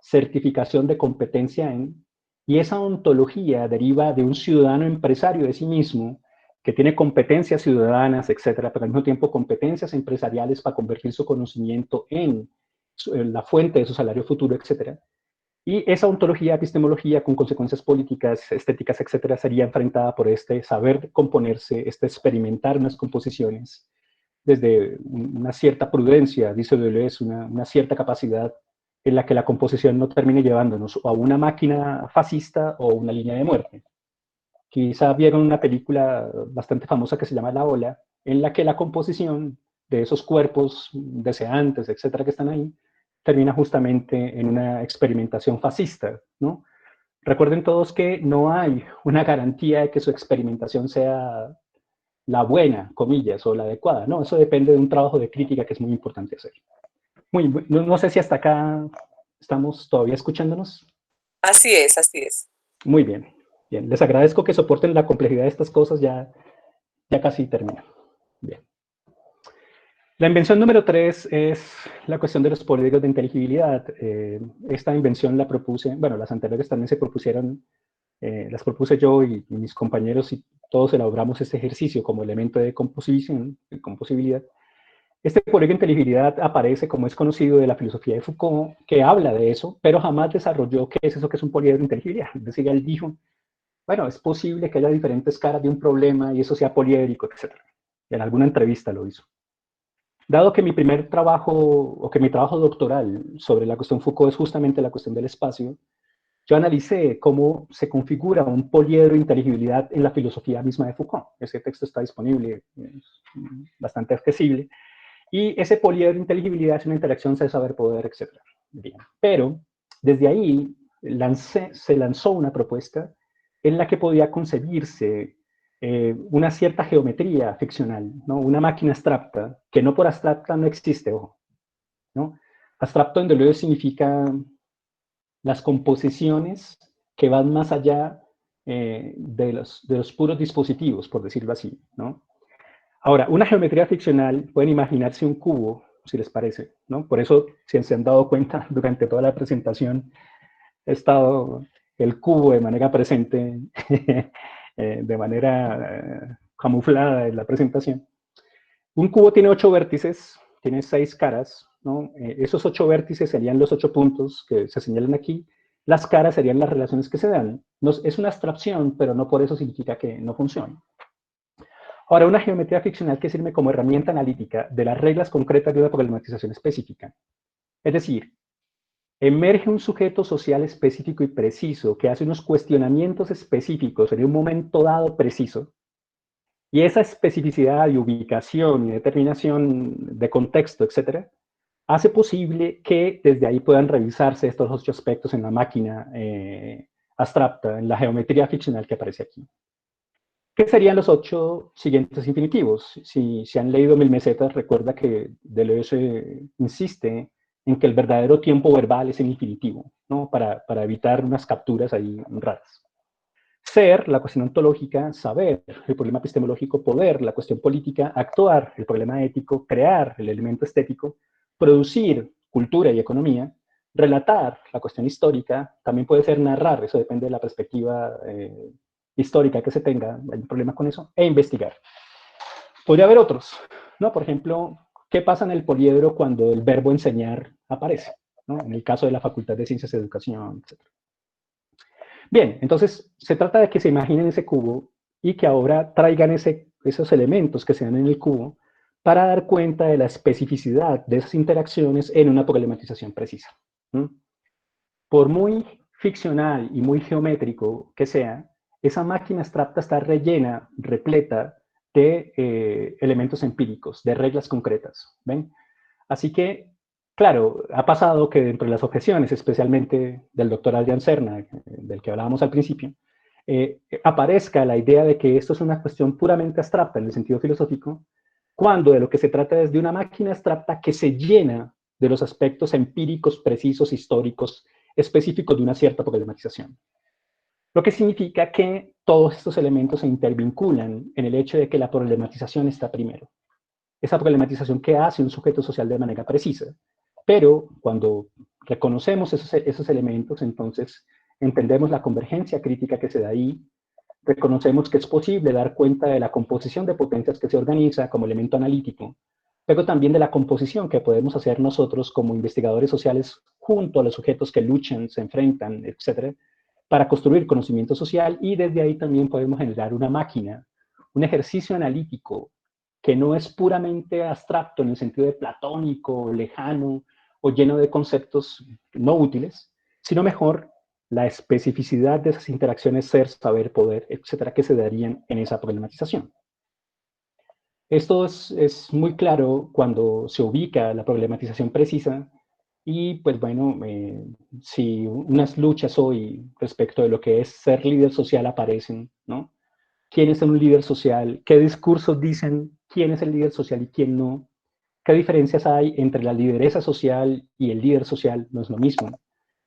certificación de competencia en, y esa ontología deriva de un ciudadano empresario de sí mismo que tiene competencias ciudadanas, etcétera, pero al mismo tiempo competencias empresariales para convertir su conocimiento en la fuente de su salario futuro, etcétera. Y esa ontología, epistemología, con consecuencias políticas, estéticas, etcétera, sería enfrentada por este saber componerse, este experimentar unas composiciones desde una cierta prudencia, dice Deleuze, una cierta capacidad en la que la composición no termine llevándonos a una máquina fascista o una línea de muerte. Quizá vieron una película bastante famosa que se llama La Ola, en la que la composición de esos cuerpos deseantes, etcétera, que están ahí, termina justamente en una experimentación fascista, ¿no? Recuerden todos que no hay una garantía de que su experimentación sea la buena, comillas, o la adecuada, ¿no? Eso depende de un trabajo de crítica que es muy importante hacer. No sé si hasta acá estamos todavía escuchándonos. Así es, así es. Muy bien. Bien, les agradezco que soporten la complejidad de estas cosas, ya casi termino. Bien. La invención número 3 es la cuestión de los polígonos de inteligibilidad. Esta invención la propuse, bueno, las anteriores también se propusieron, las propuse yo y mis compañeros y todos elaboramos este ejercicio como elemento de composición, de composibilidad. Este polígono de inteligibilidad aparece, como es conocido, de la filosofía de Foucault, que habla de eso, pero jamás desarrolló qué es eso que es un polígono de inteligibilidad. Es decir, él dijo, bueno, es posible que haya diferentes caras de un problema y eso sea poliédrico, etc. En alguna entrevista lo hizo. Dado que mi primer trabajo, o que mi trabajo doctoral sobre la cuestión Foucault es justamente la cuestión del espacio, yo analicé cómo se configura un poliedro de inteligibilidad en la filosofía misma de Foucault. Ese texto está disponible, es bastante accesible. Y ese poliedro de inteligibilidad es una interacción de saber-poder, etc. Bien. Pero desde ahí se lanzó una propuesta en la que podía concebirse una cierta geometría ficcional, ¿no? Una máquina abstracta, que no por abstracta no existe, ojo, ¿no? Abstracto en Deleuze significa las composiciones que van más allá de los puros dispositivos, por decirlo así, ¿no? Ahora, una geometría ficcional, pueden imaginarse un cubo, si les parece, ¿no? Por eso, si se han dado cuenta, durante toda la presentación, ha estado el cubo de manera presente, de manera camuflada en la presentación. Un cubo tiene 8 vértices, tiene 6 caras, ¿no? Esos 8 vértices serían los 8 puntos que se señalan aquí. Las caras serían las relaciones que se dan. Es una abstracción, pero no por eso significa que no funcione. Ahora, una geometría ficcional que sirve como herramienta analítica de las reglas concretas de una problematización específica. Es decir, emerge un sujeto social específico y preciso que hace unos cuestionamientos específicos en un momento dado preciso, y esa especificidad y ubicación y determinación de contexto, etcétera, hace posible que desde ahí puedan revisarse estos 8 aspectos en la máquina abstracta, en la geometría ficcional que aparece aquí. ¿Qué serían los 8 siguientes infinitivos? Si han leído Mil Mesetas, recuerda que Deleuze insiste en que el verdadero tiempo verbal es el infinitivo, ¿no? Para evitar unas capturas ahí raras. Ser, la cuestión ontológica; saber, el problema epistemológico; poder, la cuestión política; actuar, el problema ético; crear, el elemento estético; producir, cultura y economía; relatar, la cuestión histórica; también puede ser narrar, eso depende de la perspectiva histórica que se tenga, hay un problema con eso; e investigar. Podría haber otros, ¿no? Por ejemplo, ¿qué pasa en el poliedro cuando el verbo enseñar aparece? ¿No? En el caso de la Facultad de Ciencias de Educación, etc. Bien, entonces se trata de que se imaginen ese cubo y que ahora traigan esos elementos que se dan en el cubo para dar cuenta de la especificidad de esas interacciones en una problematización precisa. ¿Mm? Por muy ficcional y muy geométrico que sea, esa máquina abstracta está rellena, repleta de elementos empíricos, de reglas concretas. ¿Ven? Así que, claro, ha pasado que dentro de las objeciones, especialmente del doctor Adrián Serna, del que hablábamos al principio, aparezca la idea de que esto es una cuestión puramente abstracta en el sentido filosófico, cuando de lo que se trata es de una máquina abstracta que se llena de los aspectos empíricos, precisos, históricos, específicos de una cierta problematización. Lo que significa que todos estos elementos se intervinculan en el hecho de que la problematización está primero. Esa problematización que hace un sujeto social de manera precisa. Pero cuando reconocemos esos elementos, entonces entendemos la convergencia crítica que se da ahí, reconocemos que es posible dar cuenta de la composición de potencias que se organiza como elemento analítico, pero también de la composición que podemos hacer nosotros como investigadores sociales junto a los sujetos que luchan, se enfrentan, etcétera, para construir conocimiento social, y desde ahí también podemos generar una máquina, un ejercicio analítico que no es puramente abstracto en el sentido de platónico, lejano o lleno de conceptos no útiles, sino mejor la especificidad de esas interacciones ser, saber, poder, etcétera, que se darían en esa problematización. Esto es muy claro cuando se ubica la problematización precisa y, pues bueno, si unas luchas hoy respecto de lo que es ser líder social aparecen, ¿no? ¿Quién es un líder social? ¿Qué discursos dicen quién es el líder social y quién no? ¿Qué diferencias hay entre la lideresa social y el líder social? No es lo mismo.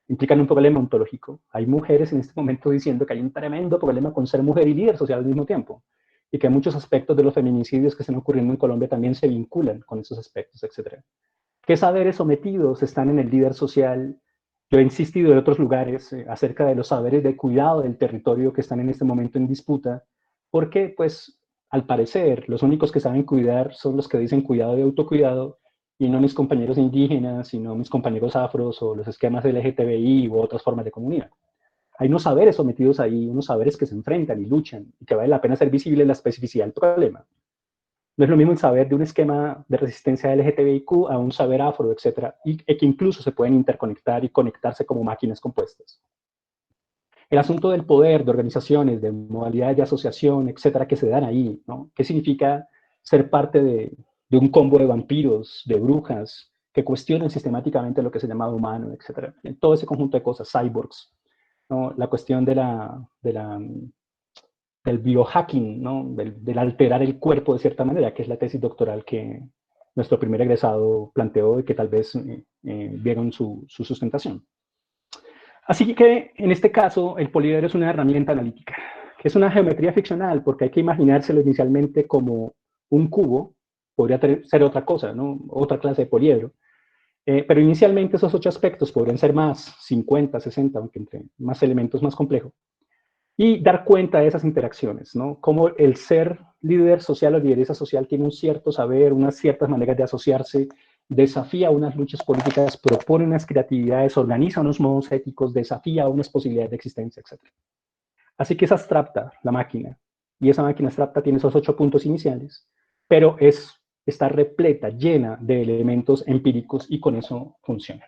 Implican un problema ontológico. Hay mujeres en este momento diciendo que hay un tremendo problema con ser mujer y líder social al mismo tiempo, y que muchos aspectos de los feminicidios que están ocurriendo en Colombia también se vinculan con esos aspectos, etc. ¿Qué saberes sometidos están en el líder social? Yo he insistido en otros lugares acerca de los saberes de cuidado del territorio que están en este momento en disputa, porque, pues, al parecer, los únicos que saben cuidar son los que dicen cuidado y autocuidado, y no mis compañeros indígenas, sino mis compañeros afros o los esquemas LGTBI u otras formas de comunidad. Hay unos saberes sometidos ahí, unos saberes que se enfrentan y luchan, y que vale la pena ser visible en la especificidad del problema. No es lo mismo el saber de un esquema de resistencia LGTBIQ a un saber afro, etcétera, y que incluso se pueden interconectar y conectarse como máquinas compuestas. El asunto del poder, de organizaciones, de modalidades de asociación, etcétera, que se dan ahí, ¿no? ¿Qué significa ser parte de un combo de vampiros, de brujas, que cuestionan sistemáticamente lo que se llama humano, etcétera? En todo ese conjunto de cosas, cyborgs, ¿no? La cuestión del biohacking, ¿no? Del alterar el cuerpo de cierta manera, que es la tesis doctoral que nuestro primer egresado planteó y que tal vez vieron su sustentación. Así que en este caso el poliedro es una herramienta analítica, que es una geometría ficcional porque hay que imaginárselo inicialmente como un cubo, podría ser otra cosa, ¿no? Otra clase de poliedro, pero inicialmente esos 8 aspectos podrían ser más, 50, 60, aunque entre más elementos más complejos, y dar cuenta de esas interacciones, ¿no? Cómo el ser líder social o lideresa social tiene un cierto saber, unas ciertas maneras de asociarse, desafía unas luchas políticas, propone unas creatividades, organiza unos modos éticos, desafía unas posibilidades de existencia, etc. Así que es abstracta la máquina, y esa máquina abstracta tiene esos 8 puntos iniciales, pero está repleta, llena de elementos empíricos, y con eso funciona.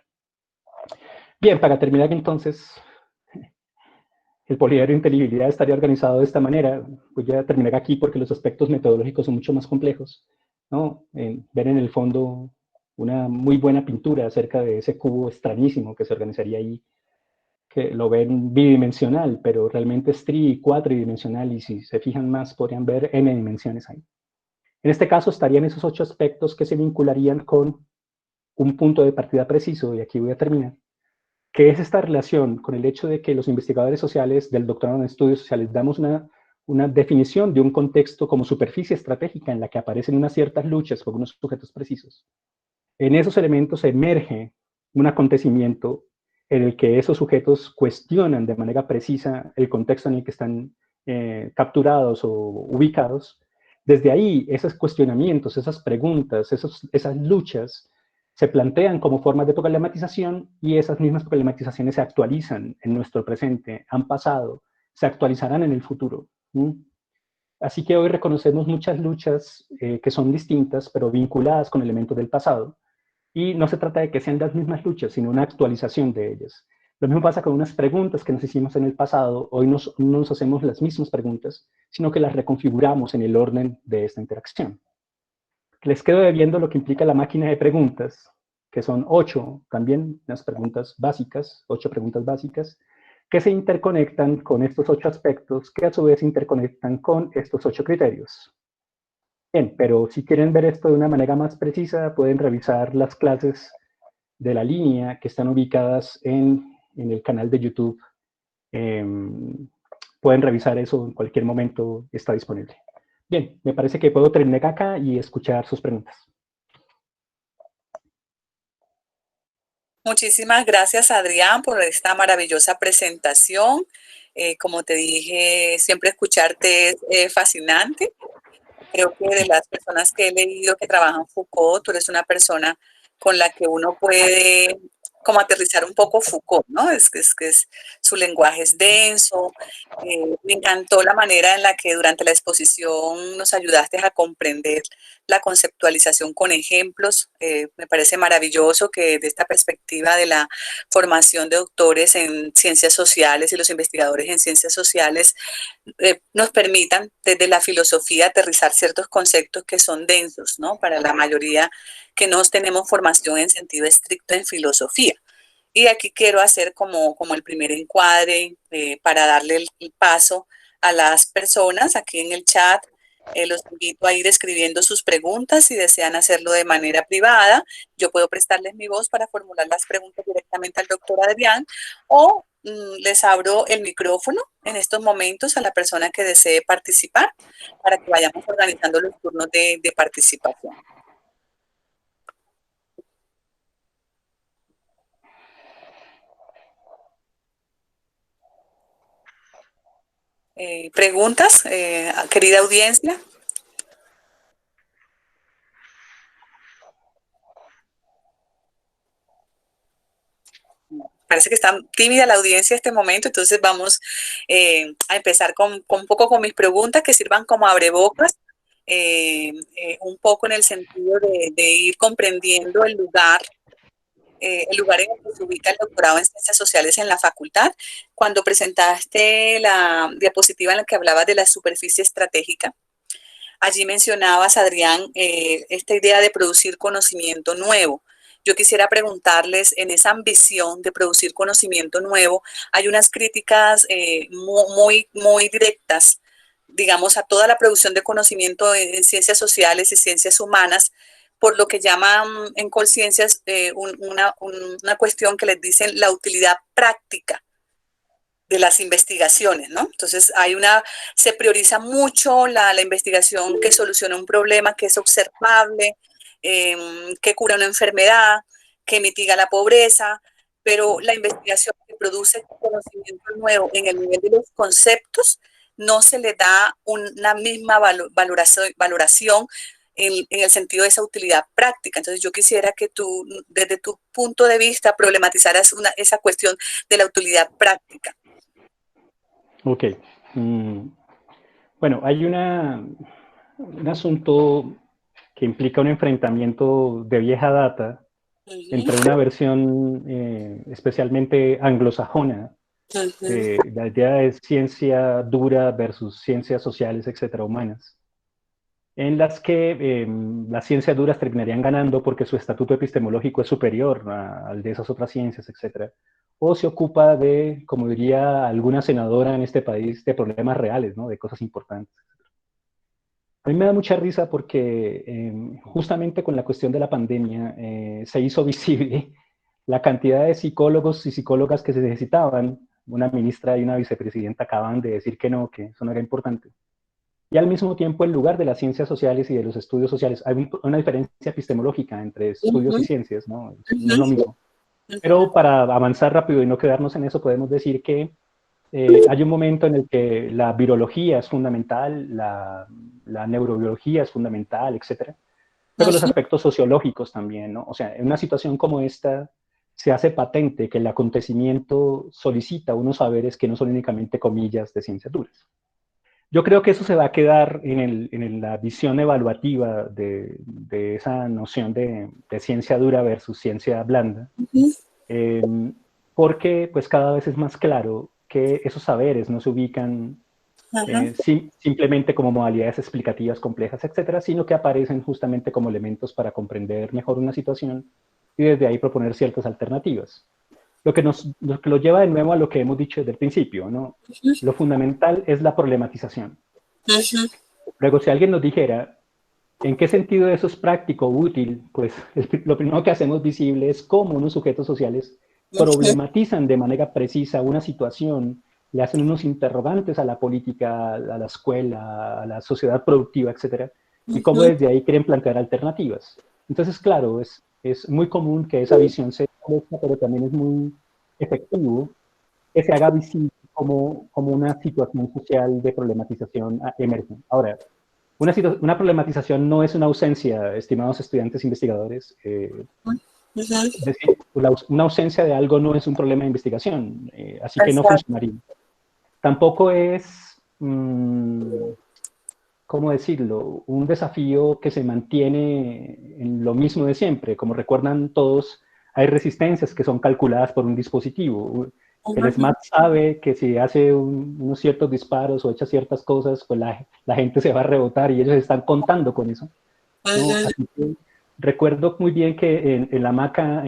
Bien, para terminar entonces, el poliedro de inteligibilidad estaría organizado de esta manera. Voy a terminar aquí porque los aspectos metodológicos son mucho más complejos, ¿no? Ver en el fondo una muy buena pintura acerca de ese cubo extrañísimo que se organizaría ahí, que lo ven bidimensional, pero realmente es cuatridimensional, y si se fijan más podrían ver n dimensiones ahí. En este caso estarían esos 8 aspectos que se vincularían con un punto de partida preciso, y aquí voy a terminar, que es esta relación con el hecho de que los investigadores sociales del doctorado en estudios sociales damos una definición de un contexto como superficie estratégica en la que aparecen unas ciertas luchas por unos sujetos precisos. En esos elementos emerge un acontecimiento en el que esos sujetos cuestionan de manera precisa el contexto en el que están capturados o ubicados, Desde ahí, esos cuestionamientos, esas preguntas, esas luchas se plantean como formas de problematización y esas mismas problematizaciones se actualizan en nuestro presente, han pasado, se actualizarán en el futuro. Así que hoy reconocemos muchas luchas que son distintas, pero vinculadas con elementos del pasado. Y no se trata de que sean las mismas luchas, sino una actualización de ellas. Lo mismo pasa con unas preguntas que nos hicimos en el pasado. Hoy no nos hacemos las mismas preguntas, sino que las reconfiguramos en el orden de esta interacción. Les quedo debiendo lo que implica la máquina de preguntas, que son 8, también las preguntas básicas, 8 preguntas básicas, que se interconectan con estos 8 aspectos, que a su vez se interconectan con estos 8 criterios. Bien, pero si quieren ver esto de una manera más precisa, pueden revisar las clases de la línea que están ubicadas en el canal de YouTube. Pueden revisar eso en cualquier momento, está disponible. Bien, me parece que puedo terminar acá y escuchar sus preguntas. Muchísimas gracias, Adrián, por esta maravillosa presentación. Como te dije, siempre escucharte es fascinante. Creo que de las personas que he leído que trabajan Foucault, tú eres una persona con la que uno puede como aterrizar un poco Foucault, ¿no? Su lenguaje es denso. Me encantó la manera en la que durante la exposición nos ayudaste a comprender la conceptualización con ejemplos. Me parece maravilloso que de esta perspectiva de la formación de doctores en ciencias sociales y los investigadores en ciencias sociales nos permitan desde la filosofía aterrizar ciertos conceptos que son densos, ¿no? Para la mayoría que no tenemos formación en sentido estricto en filosofía. Y aquí quiero hacer como el primer encuadre para darle el paso a las personas aquí en el chat. Los invito a ir escribiendo sus preguntas si desean hacerlo de manera privada. Yo puedo prestarles mi voz para formular las preguntas directamente al doctor Adrián o les abro el micrófono en estos momentos a la persona que desee participar para que vayamos organizando los turnos de participación. ¿Preguntas, querida audiencia? Parece que está tímida la audiencia en este momento, entonces vamos a empezar con un poco con mis preguntas que sirvan como abrebocas, un poco en el sentido de ir comprendiendo el lugar en el que se ubica el doctorado en Ciencias Sociales en la facultad. Cuando presentaste la diapositiva en la que hablabas de la superficie estratégica, allí mencionabas, Adrián, esta idea de producir conocimiento nuevo. Yo quisiera preguntarles, en esa ambición de producir conocimiento nuevo, hay unas críticas muy directas, digamos, a toda la producción de conocimiento en ciencias sociales y ciencias humanas, por lo que llaman en Colciencias una cuestión que les dicen la utilidad práctica de las investigaciones, ¿no? Entonces se prioriza mucho la investigación que soluciona un problema, que es observable, que cura una enfermedad, que mitiga la pobreza, pero la investigación que produce conocimiento nuevo en el nivel de los conceptos no se le da una misma valoración en el sentido de esa utilidad práctica. Entonces yo quisiera que tú, desde tu punto de vista, problematizaras esa cuestión de la utilidad práctica. Ok. Bueno, hay un asunto que implica un enfrentamiento de vieja data entre una versión especialmente anglosajona, la idea de ciencia dura versus ciencias sociales, etcétera, humanas, en las que las ciencias duras terminarían ganando porque su estatuto epistemológico es superior al de esas otras ciencias, etcétera, o se ocupa de, como diría alguna senadora en este país, de problemas reales, ¿no? De cosas importantes. A mí me da mucha risa porque justamente con la cuestión de la pandemia se hizo visible la cantidad de psicólogos y psicólogas que se necesitaban. Una ministra y una vicepresidenta acaban de decir que eso no era importante. Y al mismo tiempo, en lugar de las ciencias sociales y de los estudios sociales, hay una diferencia epistemológica entre estudios y ciencias, ¿no? No es lo mismo. Pero para avanzar rápido y no quedarnos en eso, podemos decir que Hay un momento en el que la virología es fundamental, la neurobiología es fundamental, etcétera, pero los Ujú. aspectos sociológicos también, ¿no? O sea, en una situación como esta se hace patente que el acontecimiento solicita unos saberes que no son únicamente comillas de ciencias duras. Yo creo que eso se va a quedar en la visión evaluativa de esa noción de ciencia dura versus ciencia blanda, Ujú. eh, porque pues cada vez es más claro que esos saberes no se ubican Ajá. simplemente como modalidades explicativas complejas, etcétera, sino que aparecen justamente como elementos para comprender mejor una situación y desde ahí proponer ciertas alternativas. Lo que lo lleva de nuevo a lo que hemos dicho desde el principio, ¿no? Lo fundamental es la problematización. Ujú. Luego, si alguien nos dijera, ¿en qué sentido eso es práctico, útil? Pues lo primero que hacemos visible es cómo unos sujetos sociales Ujú. problematizan de manera precisa una situación, le hacen unos interrogantes a la política, a la escuela, a la sociedad productiva, etcétera, y cómo Ujú. desde ahí quieren plantear alternativas. Entonces, claro, es muy común que esa visión se establezca, pero también es muy efectivo que se haga visible como una situación social de problematización emerge. Ahora, una problematización no es una ausencia, estimados estudiantes investigadores. Ujú. Es decir, una ausencia de algo no es un problema de investigación, así que no Exacto. funcionaría. Tampoco es, ¿cómo decirlo?, un desafío que se mantiene en lo mismo de siempre. Como recuerdan todos, hay resistencias que son calculadas por un dispositivo. El Ujú. SMAT sabe que si hace unos ciertos disparos o echa ciertas cosas, pues la gente se va a rebotar y ellos están contando con eso, ¿no? Ujú. Así que recuerdo muy bien que en la Maca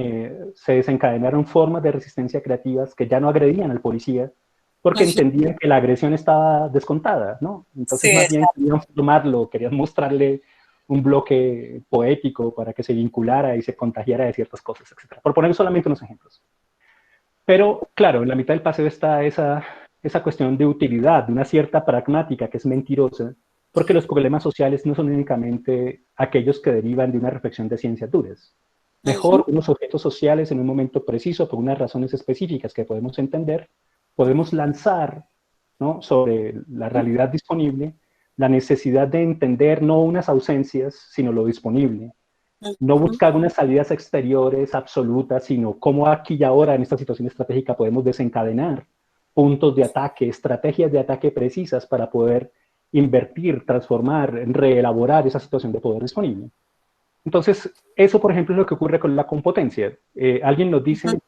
se desencadenaron formas de resistencia creativas que ya no agredían al policía porque Ujú. entendían que la agresión estaba descontada, ¿no? Sí, Entonces más bien querían formarlo, querían mostrarle un bloque poético para que se vinculara y se contagiara de ciertas cosas, etc. Por poner solamente unos ejemplos. Pero claro, en la mitad del paseo está esa cuestión de utilidad, de una cierta pragmática que es mentirosa, porque los problemas sociales no son únicamente aquellos que derivan de una reflexión de ciencias duras. ujú. Mejor unos objetos sociales en un momento preciso, por unas razones específicas que podemos entender, podemos lanzar, ¿no?, sobre la realidad disponible la necesidad de entender no unas ausencias, sino lo disponible, no Ujú. buscar unas salidas exteriores absolutas, sino cómo aquí y ahora en esta situación estratégica podemos desencadenar puntos de ataque, estrategias de ataque precisas para poder invertir, transformar, reelaborar esa situación de poder disponible. Entonces, eso, por ejemplo, es lo que ocurre con la competencia. Alguien nos dice,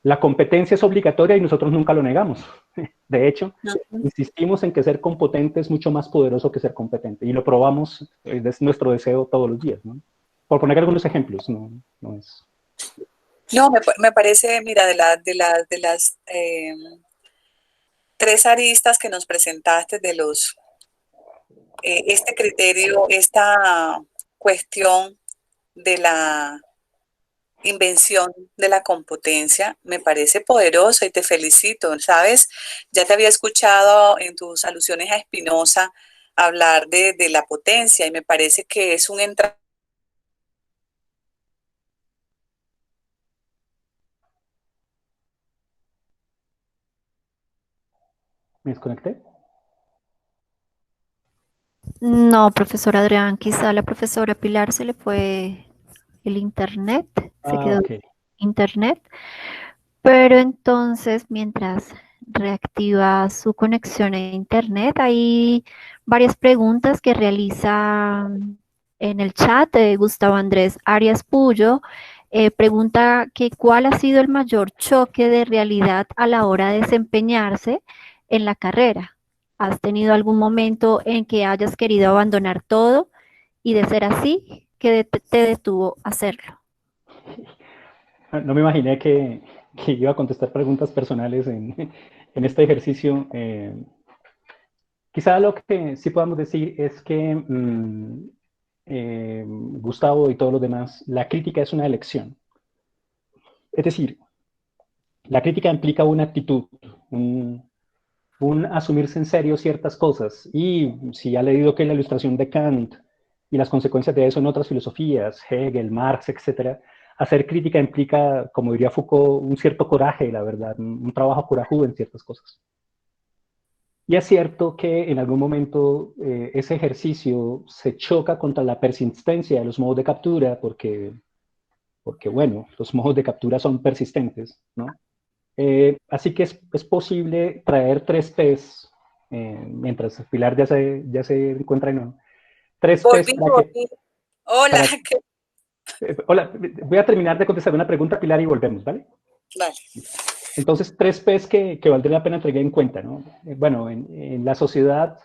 la competencia es obligatoria y nosotros nunca lo negamos. De hecho, Ujú. insistimos en que ser competente es mucho más poderoso que ser competente y lo probamos, es nuestro deseo todos los días, ¿no? Por poner algunos ejemplos, no es... No, me parece, mira, de las tres aristas que nos presentaste de este criterio, esta cuestión de la invención de la competencia, me parece poderosa y te felicito, ¿sabes? Ya te había escuchado en tus alusiones a Spinoza hablar de la potencia y me parece que es un entrada. ¿Me desconecté? No, profesor Adrián, quizá a la profesora Pilar se le fue el internet, se Ah, quedó ok. internet, pero entonces mientras reactiva su conexión a internet, hay varias preguntas que realiza en el chat de Gustavo Andrés Arias Puyo. Pregunta que cuál ha sido el mayor choque de realidad a la hora de desempeñarse en la carrera. ¿Has tenido algún momento en que hayas querido abandonar todo y de ser así, qué te detuvo a hacerlo? No me imaginé que iba a contestar preguntas personales en este ejercicio. Quizá lo que sí podamos decir es que Gustavo y todos los demás, la crítica es una elección. Es decir, la crítica implica una actitud, un asumirse en serio ciertas cosas. Y si ha leído que la ilustración de Kant y las consecuencias de eso en otras filosofías, Hegel, Marx, etcétera, hacer crítica implica, como diría Foucault, un cierto coraje, la verdad, un trabajo corajudo en ciertas cosas. Y es cierto que en algún momento ese ejercicio se choca contra la persistencia de los modos de captura, porque bueno, los modos de captura son persistentes, ¿no? Así que es posible traer tres P's, mientras Pilar ya se encuentra en uno. Tres P's Volví, para que... volví. Hola, Para, hola, voy a terminar de contestar una pregunta, Pilar, y volvemos, ¿vale? vale. Entonces, tres P's que valdría la pena tener en cuenta, ¿no? Bueno, en la sociedad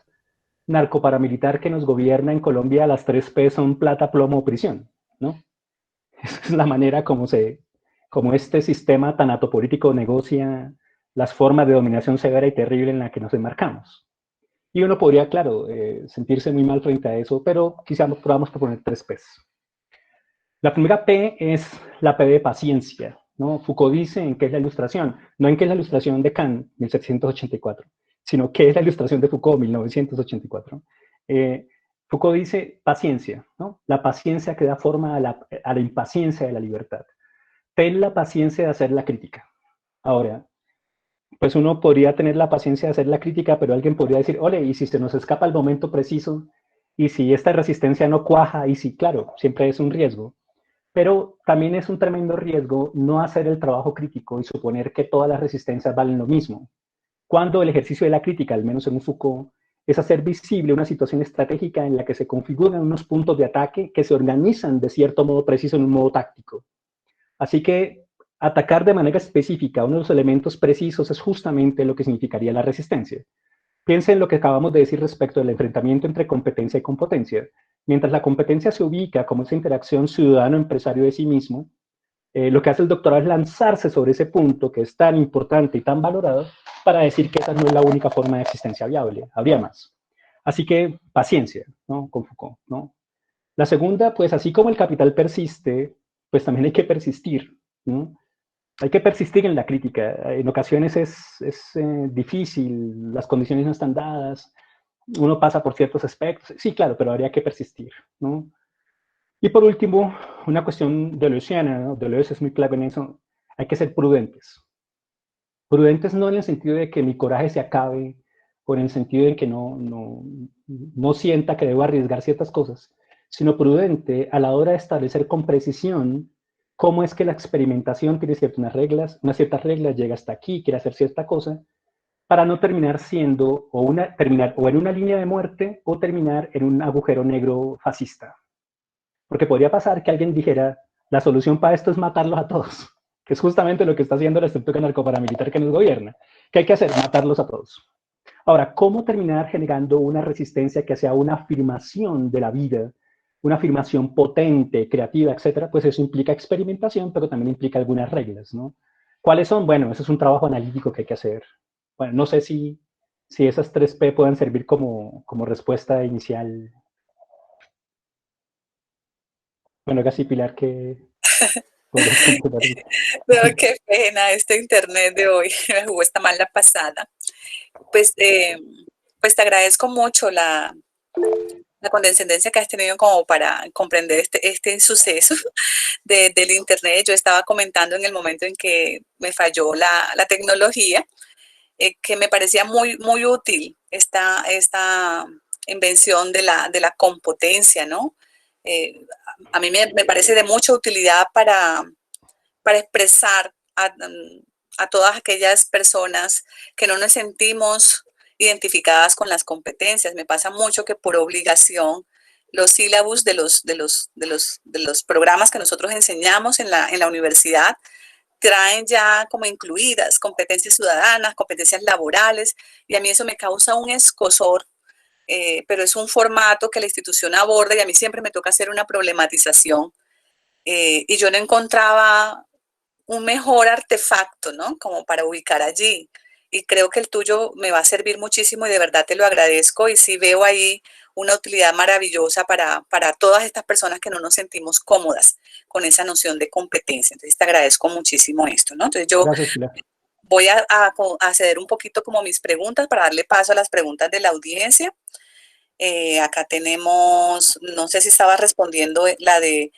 narcoparamilitar que nos gobierna en Colombia, las tres P son plata, plomo o prisión, ¿no? Esa es la manera como este sistema tan atopolítico negocia las formas de dominación severa y terrible en la que nos enmarcamos. Y uno podría, claro, sentirse muy mal frente a eso, pero quizás podamos proponer tres P's. La primera P es la P de paciencia, ¿no? Foucault dice en qué es la ilustración, no en qué es la ilustración de Kant, 1784, sino qué es la ilustración de Foucault, 1984. Foucault dice paciencia, ¿no? La paciencia que da forma a la impaciencia de la libertad. Ten la paciencia de hacer la crítica. Ahora, pues uno podría tener la paciencia de hacer la crítica, pero alguien podría decir, ole, y si se nos escapa el momento preciso, y si esta resistencia no cuaja, y si, claro, siempre es un riesgo. Pero también es un tremendo riesgo no hacer el trabajo crítico y suponer que todas las resistencias valen lo mismo. Cuando el ejercicio de la crítica, al menos en Foucault, es hacer visible una situación estratégica en la que se configuran unos puntos de ataque que se organizan de cierto modo preciso en un modo táctico. Así que atacar de manera específica uno de los elementos precisos es justamente lo que significaría la resistencia. Piensen en lo que acabamos de decir respecto del enfrentamiento entre competencia y competencia. Mientras la competencia se ubica como esa interacción ciudadano-empresario de sí mismo, lo que hace el doctorado es lanzarse sobre ese punto que es tan importante y tan valorado para decir que esa no es la única forma de existencia viable, habría más. Así que paciencia, ¿no? Con Foucault, ¿no? La segunda, pues así como el capital persiste, pues también hay que persistir, ¿no? Hay que persistir en la crítica. En ocasiones es difícil, las condiciones no están dadas, uno pasa por ciertos aspectos, sí, claro, pero habría que persistir, ¿no? Y por último, una cuestión deleuziana, ¿no? Deleuze es muy clave en eso, hay que ser prudentes. Prudentes no en el sentido de que mi coraje se acabe, o en el sentido de que no sienta que debo arriesgar ciertas cosas, sino prudente a la hora de establecer con precisión cómo es que la experimentación tiene unas ciertas reglas, llega hasta aquí, quiere hacer cierta cosa, para no terminar siendo terminar o en una línea de muerte o terminar en un agujero negro fascista. Porque podría pasar que alguien dijera, la solución para esto es matarlos a todos, que es justamente lo que está haciendo la estructura narcoparamilitar que nos gobierna. ¿Qué hay que hacer? Matarlos a todos. Ahora, ¿cómo terminar generando una resistencia que sea una afirmación de la vida, una afirmación potente, creativa, etcétera? Pues eso implica experimentación, pero también implica algunas reglas, ¿no? ¿Cuáles son? Bueno, eso es un trabajo analítico que hay que hacer. Bueno, no sé si esas tres P puedan servir como respuesta inicial. Bueno, casi Pilar, que podrías completar. No, qué pena, este internet de hoy me jugó esta mala pasada. Pues, pues te agradezco mucho la condescendencia que has tenido como para comprender este suceso del internet. Yo estaba comentando en el momento en que me falló la tecnología, que me parecía muy, muy útil esta invención de la competencia, ¿no? Eh, a mí me parece de mucha utilidad para expresar a todas aquellas personas que no nos sentimos identificadas con las competencias. Me pasa mucho que por obligación los sílabus de los programas que nosotros enseñamos en la universidad traen ya como incluidas competencias ciudadanas, competencias laborales, y a mí eso me causa un escozor, pero es un formato que la institución aborda y a mí siempre me toca hacer una problematización, y yo no encontraba un mejor artefacto, ¿no? Como para ubicar allí. Y creo que el tuyo me va a servir muchísimo y de verdad te lo agradezco. Y sí veo ahí una utilidad maravillosa para todas estas personas que no nos sentimos cómodas con esa noción de competencia. Entonces te agradezco muchísimo esto, ¿no? Entonces yo Gracias, Pilar. voy a ceder un poquito como mis preguntas para darle paso a las preguntas de la audiencia. Acá tenemos, no sé si estaba respondiendo la de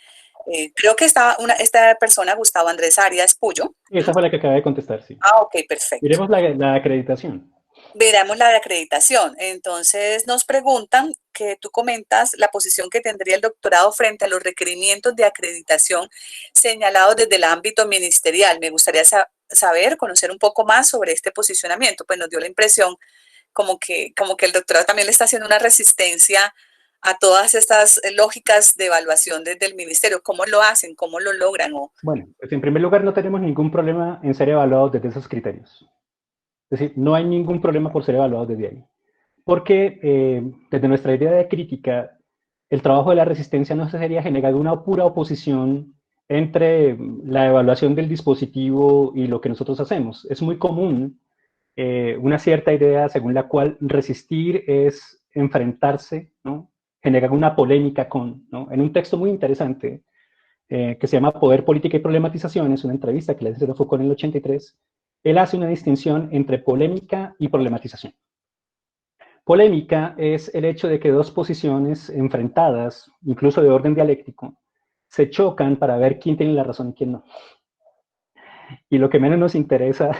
creo que esta persona, Gustavo Andrés Arias Puyo. Esa fue la que acabé de contestar, sí. Ah, ok, perfecto. Miremos la acreditación. Veamos la de acreditación. Entonces nos preguntan que tú comentas la posición que tendría el doctorado frente a los requerimientos de acreditación señalados desde el ámbito ministerial. Me gustaría saber, conocer un poco más sobre este posicionamiento. Pues nos dio la impresión como que el doctorado también le está haciendo una resistencia a todas estas lógicas de evaluación desde el ministerio. ¿Cómo lo hacen? ¿Cómo lo logran? Bueno, pues en primer lugar no tenemos ningún problema en ser evaluados desde esos criterios. Es decir, no hay ningún problema por ser evaluados desde ahí. Porque desde nuestra idea de crítica, el trabajo de la resistencia no sería generar una pura oposición entre la evaluación del dispositivo y lo que nosotros hacemos. Es muy común una cierta idea según la cual resistir es enfrentarse, ¿no? Generar una polémica con, ¿no? En un texto muy interesante que se llama Poder, Política y Problematización, es una entrevista que le hizo Foucault en el 83, él hace una distinción entre polémica y problematización. Polémica es el hecho de que dos posiciones enfrentadas, incluso de orden dialéctico, se chocan para ver quién tiene la razón y quién no. Y lo que menos nos interesa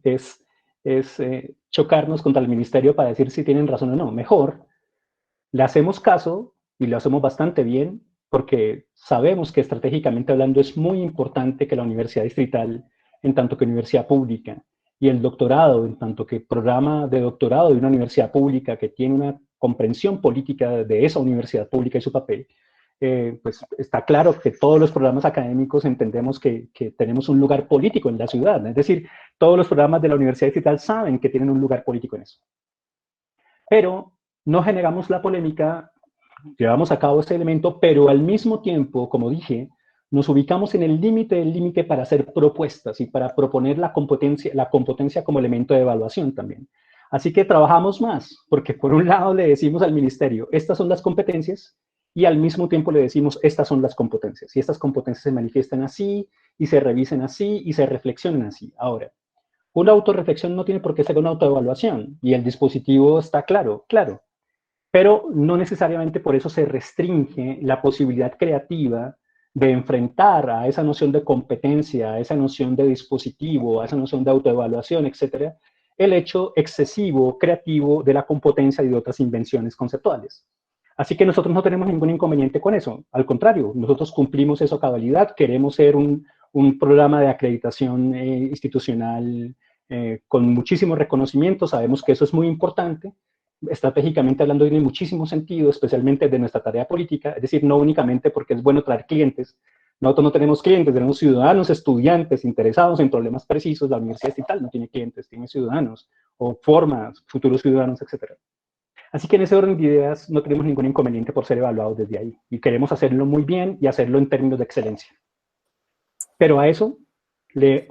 es chocarnos contra el ministerio para decir si tienen razón o no. Mejor, le hacemos caso y lo hacemos bastante bien porque sabemos que estratégicamente hablando es muy importante que la universidad distrital, en tanto que universidad pública, y el doctorado, en tanto que programa de doctorado de una universidad pública que tiene una comprensión política de esa universidad pública y su papel, pues está claro que todos los programas académicos entendemos que tenemos un lugar político en la ciudad. Es decir, todos los programas de la universidad distrital saben que tienen un lugar político en eso. Pero no generamos la polémica, llevamos a cabo este elemento, pero al mismo tiempo, como dije, nos ubicamos en el límite del límite para hacer propuestas y para proponer la competencia como elemento de evaluación también. Así que trabajamos más, porque por un lado le decimos al ministerio, estas son las competencias, y al mismo tiempo le decimos, estas son las competencias, y estas competencias se manifiestan así, y se revisen así, y se reflexionan así. Ahora, una autorreflexión no tiene por qué ser una autoevaluación, y el dispositivo está claro, pero no necesariamente por eso se restringe la posibilidad creativa de enfrentar a esa noción de competencia, a esa noción de dispositivo, a esa noción de autoevaluación, etcétera, el hecho excesivo, creativo de la competencia y de otras invenciones conceptuales. Así que nosotros no tenemos ningún inconveniente con eso. Al contrario, nosotros cumplimos eso a cabalidad. Queremos ser un programa de acreditación institucional con muchísimo reconocimiento. Sabemos que eso es muy importante. Estratégicamente hablando tiene muchísimo sentido, especialmente de nuestra tarea política, es decir, no únicamente porque es bueno traer clientes. Nosotros no tenemos clientes, tenemos ciudadanos, estudiantes interesados en problemas precisos. La universidad distrital no tiene clientes, tiene ciudadanos o forma futuros ciudadanos, etc. Así que en ese orden de ideas no tenemos ningún inconveniente por ser evaluados desde ahí y queremos hacerlo muy bien y hacerlo en términos de excelencia. Pero a eso le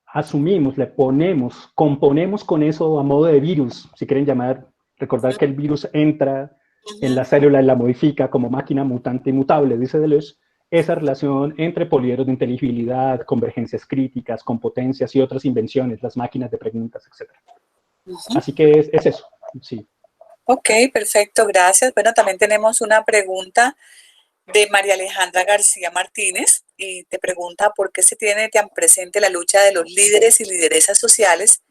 asumimos, le ponemos, componemos con eso a modo de virus, si quieren llamar, recordar que el virus entra en la célula y la modifica como máquina mutante y mutable, dice Deleuze, esa relación entre poliedros de inteligibilidad, convergencias críticas, competencias y otras invenciones, las máquinas de preguntas, etc. Así que es eso, sí. Ok, perfecto, gracias. Bueno, también tenemos una pregunta de María Alejandra García Martínez y te pregunta por qué se tiene tan presente la lucha de los líderes y lideresas sociales,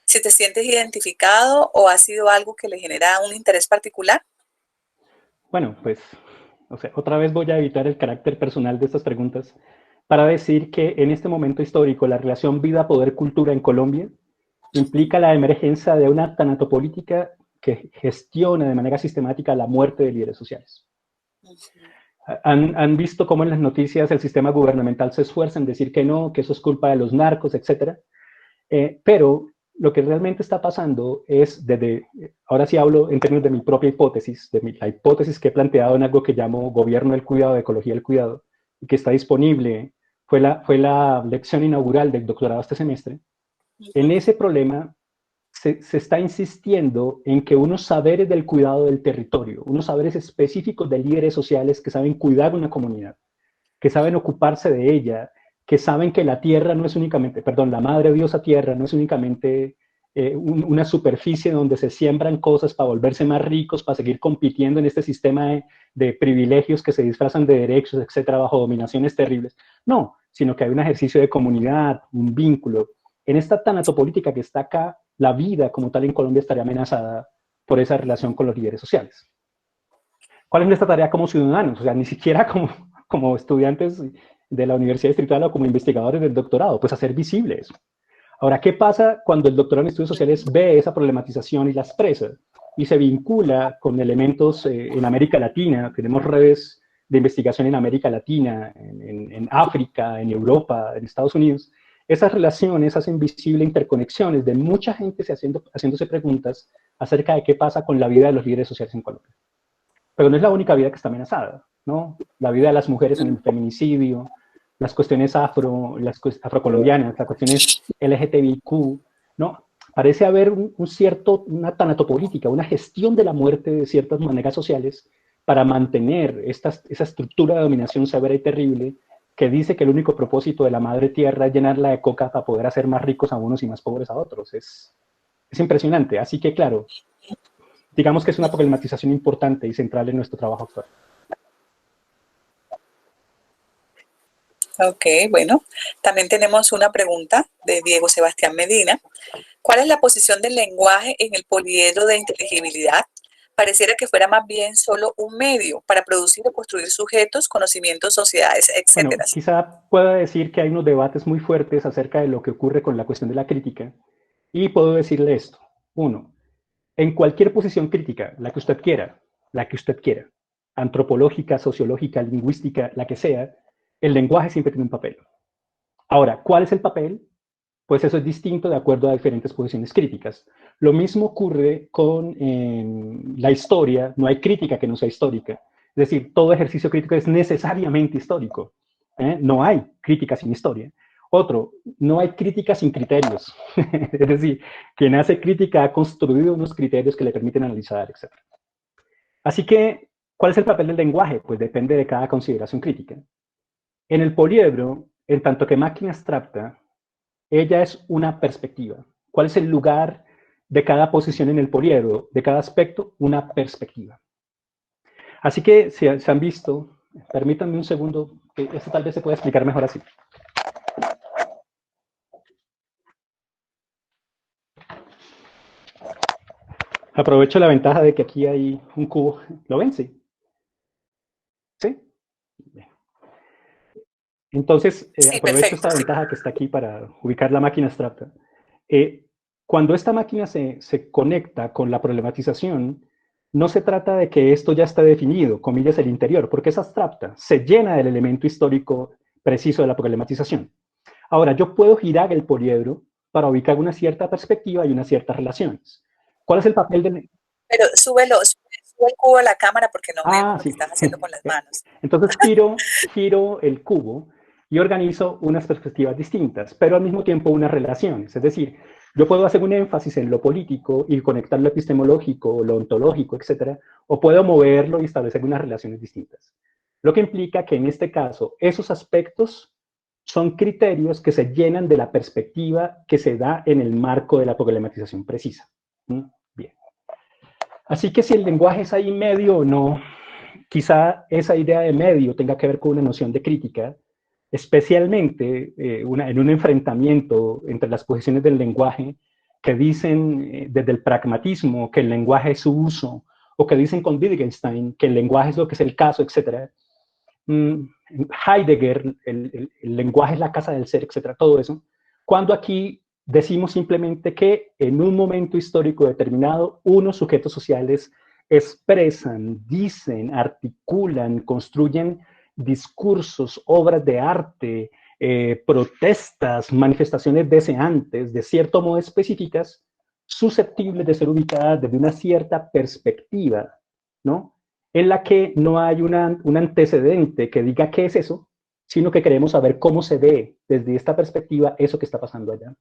si te sientes identificado o ha sido algo que le genera un interés particular. Bueno, pues, o sea, otra vez voy a evitar el carácter personal de estas preguntas para decir que en este momento histórico la relación vida, poder, cultura en Colombia implica la emergencia de una tanatopolítica que gestiona de manera sistemática la muerte de líderes sociales. Han visto cómo en las noticias el sistema gubernamental se esfuerza en decir que no, que eso es culpa de los narcos, etc. Pero lo que realmente está pasando es, ahora sí hablo en términos de mi propia hipótesis, la hipótesis que he planteado en algo que llamo Gobierno del Cuidado, de Ecología del Cuidado, y que está disponible, fue la lección inaugural del doctorado este semestre. En ese problema se está insistiendo en que unos saberes del cuidado del territorio, unos saberes específicos de líderes sociales que saben cuidar una comunidad, que saben ocuparse de ella, que saben que la tierra no es únicamente, la madre diosa tierra no es únicamente una superficie donde se siembran cosas para volverse más ricos, para seguir compitiendo en este sistema de privilegios que se disfrazan de derechos, etcétera, bajo dominaciones terribles. No, sino que hay un ejercicio de comunidad, un vínculo. En esta tanatopolítica que está acá, la vida como tal en Colombia estaría amenazada por esa relación con los líderes sociales. ¿Cuál es nuestra tarea como ciudadanos? O sea, ni siquiera como estudiantes de la Universidad Distrital o como investigadores del doctorado, pues hacer visible eso. Ahora, ¿qué pasa cuando el doctorado en estudios sociales ve esa problematización y la expresa y se vincula con elementos en América Latina? Tenemos redes de investigación en América Latina, en África, en Europa, en Estados Unidos. Esas relaciones hacen visible interconexiones de mucha gente haciéndose preguntas acerca de qué pasa con la vida de los líderes sociales en Colombia. Pero no es la única vida que está amenazada, ¿no? La vida de las mujeres en el feminicidio, las cuestiones afrocolombianas, las cuestiones LGTBIQ, ¿no? Parece haber una tanatopolítica, una gestión de la muerte de ciertas maneras sociales para mantener esa estructura de dominación severa y terrible que dice que el único propósito de la madre tierra es llenarla de coca para poder hacer más ricos a unos y más pobres a otros. Es impresionante. Así que, claro, digamos que es una problematización importante y central en nuestro trabajo actual. Ok, bueno. También tenemos una pregunta de Diego Sebastián Medina. ¿Cuál es la posición del lenguaje en el poliedro de inteligibilidad? Pareciera que fuera más bien solo un medio para producir o construir sujetos, conocimientos, sociedades, etc. Bueno, quizá pueda decir que hay unos debates muy fuertes acerca de lo que ocurre con la cuestión de la crítica. Y puedo decirle esto. Uno, en cualquier posición crítica, la que usted quiera, antropológica, sociológica, lingüística, la que sea, el lenguaje siempre tiene un papel. Ahora, ¿cuál es el papel? Pues eso es distinto de acuerdo a diferentes posiciones críticas. Lo mismo ocurre con la historia, no hay crítica que no sea histórica. Es decir, todo ejercicio crítico es necesariamente histórico. No hay crítica sin historia. Otro, no hay crítica sin criterios. Es decir, quien hace crítica ha construido unos criterios que le permiten analizar, etc. Así que, ¿cuál es el papel del lenguaje? Pues depende de cada consideración crítica. En el poliedro, en tanto que máquina abstracta, ella es una perspectiva. ¿Cuál es el lugar de cada posición en el poliedro? De cada aspecto, una perspectiva. Así que, si se han visto, permítanme un segundo, que esto tal vez se pueda explicar mejor así. Aprovecho la ventaja de que aquí hay un cubo. ¿Lo ven? Sí. ¿Sí? Bien. Entonces, Sí, aprovecho perfecto, esta ventaja que está aquí para ubicar la máquina abstracta. Cuando esta máquina se conecta con la problematización, no se trata de que esto ya esté definido, comillas, el interior, porque es abstracta, se llena del elemento histórico preciso de la problematización. Ahora, yo puedo girar el poliedro para ubicar una cierta perspectiva y unas ciertas relaciones. ¿Cuál es el papel del...? Pero sube el cubo a la cámara porque no vemos lo que Sí. estás haciendo con las manos. Entonces giro el cubo y organizo unas perspectivas distintas, pero al mismo tiempo unas relaciones. Es decir, yo puedo hacer un énfasis en lo político y conectar lo epistemológico, lo ontológico, etcétera, o puedo moverlo y establecer unas relaciones distintas. Lo que implica que en este caso esos aspectos son criterios que se llenan de la perspectiva que se da en el marco de la problematización precisa. Bien. Así que si el lenguaje es ahí medio o no, quizá esa idea de medio tenga que ver con una noción de crítica, especialmente en un enfrentamiento entre las posiciones del lenguaje que dicen desde el pragmatismo que el lenguaje es su uso, o que dicen con Wittgenstein que el lenguaje es lo que es el caso, etc. Heidegger, el lenguaje es la casa del ser, etc. Todo eso. Cuando aquí decimos simplemente que en un momento histórico determinado, unos sujetos sociales expresan, dicen, articulan, construyen discursos, obras de arte, protestas, manifestaciones deseantes, de cierto modo específicas, susceptibles de ser ubicadas desde una cierta perspectiva, ¿no? En la que no hay un antecedente que diga qué es eso, sino que queremos saber cómo se ve desde esta perspectiva eso que está pasando allá.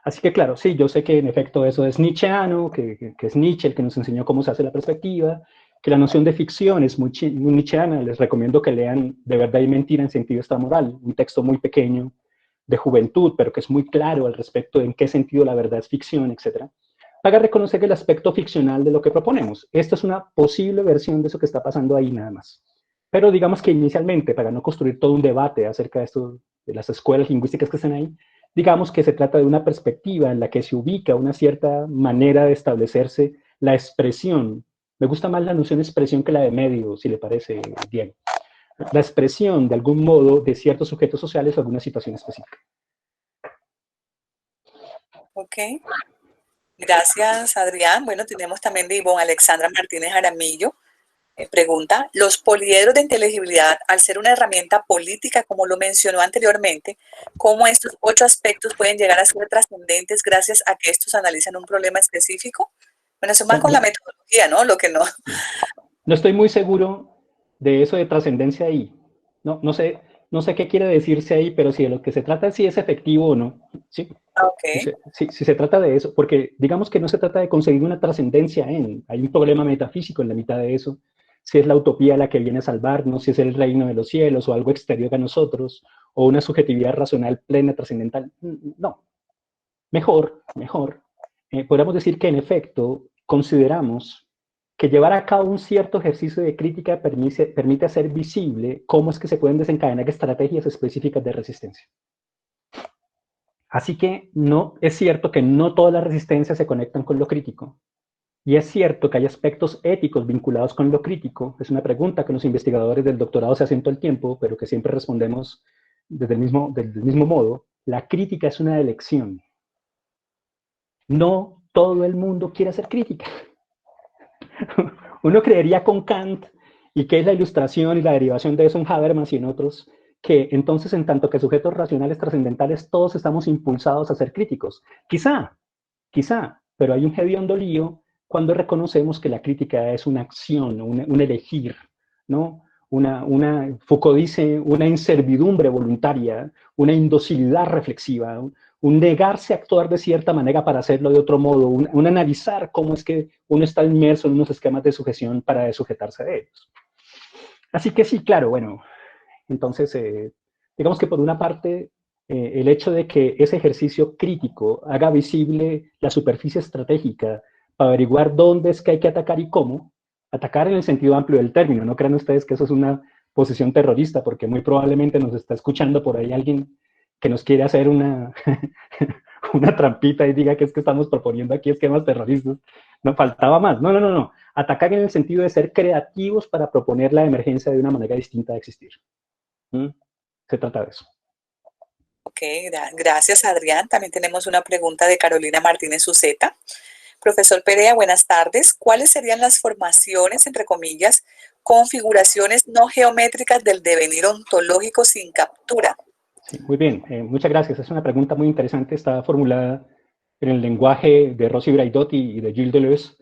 Así que claro, sí, yo sé que en efecto eso es nietzscheano, que es Nietzsche el que nos enseñó cómo se hace la perspectiva, que la noción de ficción es muy nietzscheana. Les recomiendo que lean De verdad y mentira en sentido extramoral, un texto muy pequeño de juventud, pero que es muy claro al respecto de en qué sentido la verdad es ficción, etc. Para reconocer el aspecto ficcional de lo que proponemos. Esto es una posible versión de eso que está pasando ahí nada más. Pero digamos que inicialmente, para no construir todo un debate acerca de esto, de las escuelas lingüísticas que están ahí, digamos que se trata de una perspectiva en la que se ubica una cierta manera de establecerse la expresión. Me gusta más la noción de expresión que la de medio, si le parece, Diego. La expresión, de algún modo, de ciertos sujetos sociales o alguna situación específica. Ok. Gracias, Adrián. Bueno, tenemos también de Ivonne Alexandra Martínez Aramillo. Pregunta, ¿los poliedros de inteligibilidad, al ser una herramienta política, como lo mencionó anteriormente, cómo estos 8 aspectos pueden llegar a ser trascendentes gracias a que estos analizan un problema específico? Bueno, eso más con la metodología, ¿no? Lo que no. No estoy muy seguro de eso de trascendencia ahí. No sé qué quiere decirse ahí, pero si de lo que se trata es si es efectivo o no. ¿Sí? Okay. Si se trata de eso, porque digamos que no se trata de conseguir una trascendencia hay un problema metafísico en la mitad de eso, si es la utopía la que viene a salvarnos, si es el reino de los cielos o algo exterior a nosotros, o una subjetividad racional plena, trascendental. No, mejor, podríamos decir que en efecto consideramos que llevar a cabo un cierto ejercicio de crítica permite hacer visible cómo es que se pueden desencadenar estrategias específicas de resistencia. Así que no, es cierto que no todas las resistencias se conectan con lo crítico. Y es cierto que hay aspectos éticos vinculados con lo crítico. Es una pregunta que los investigadores del doctorado se hacen todo el tiempo, pero que siempre respondemos desde el mismo modo. La crítica es una elección. No todo el mundo quiere hacer crítica. Uno creería con Kant, y que es la ilustración y la derivación de eso en Habermas y en otros, que entonces, en tanto que sujetos racionales trascendentales, todos estamos impulsados a ser críticos. Quizá, pero hay un hediondo lío cuando reconocemos que la crítica es una acción, un elegir, ¿no? Foucault dice, una inservidumbre voluntaria, una indocilidad reflexiva, un negarse a actuar de cierta manera para hacerlo de otro modo, un analizar cómo es que uno está inmerso en unos esquemas de sujeción para desujetarse de ellos. Así que sí, claro, bueno, entonces, digamos que por una parte, el hecho de que ese ejercicio crítico haga visible la superficie estratégica para averiguar dónde es que hay que atacar y cómo, atacar en el sentido amplio del término, no crean ustedes que eso es una posición terrorista, porque muy probablemente nos está escuchando por ahí alguien que nos quiere hacer una trampita y diga que es que estamos proponiendo aquí esquemas terroristas. No, faltaba más. No. Atacar en el sentido de ser creativos para proponer la emergencia de una manera distinta de existir. Se trata de eso. Ok, gracias, Adrián. También tenemos una pregunta de Carolina Martínez Uceta. Profesor Perea, buenas tardes. ¿Cuáles serían las formaciones, entre comillas, configuraciones no geométricas del devenir ontológico sin captura? Sí, muy bien, muchas gracias. Es una pregunta muy interesante. Está formulada en el lenguaje de Rossi Braidotti y de Gilles Deleuze,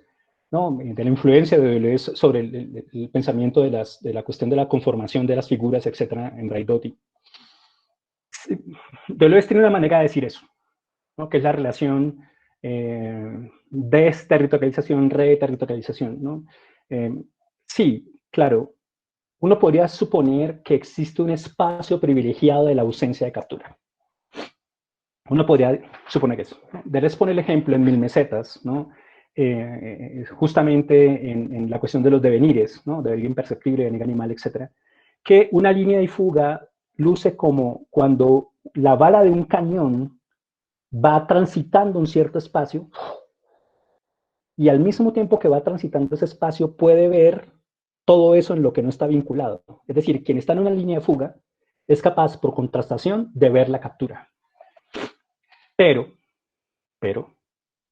¿no? De la influencia de Deleuze sobre el pensamiento de la cuestión de la conformación de las figuras, etcétera, en Braidotti. Deleuze tiene una manera de decir eso, ¿no? Que es la relación desterritorialización, reterritorialización, ¿no? Sí, claro, uno podría suponer que existe un espacio privilegiado de la ausencia de captura. Uno podría suponer eso. Deleuze pone el ejemplo en Mil Mesetas, ¿no? Justamente en la cuestión de los devenires, ¿no? Devenir imperceptible, devenir animal, etc. Que una línea de fuga luce como cuando la bala de un cañón va transitando un cierto espacio y al mismo tiempo que va transitando ese espacio puede ver todo eso en lo que no está vinculado. Es decir, quien está en una línea de fuga es capaz, por contrastación, de ver la captura. Pero,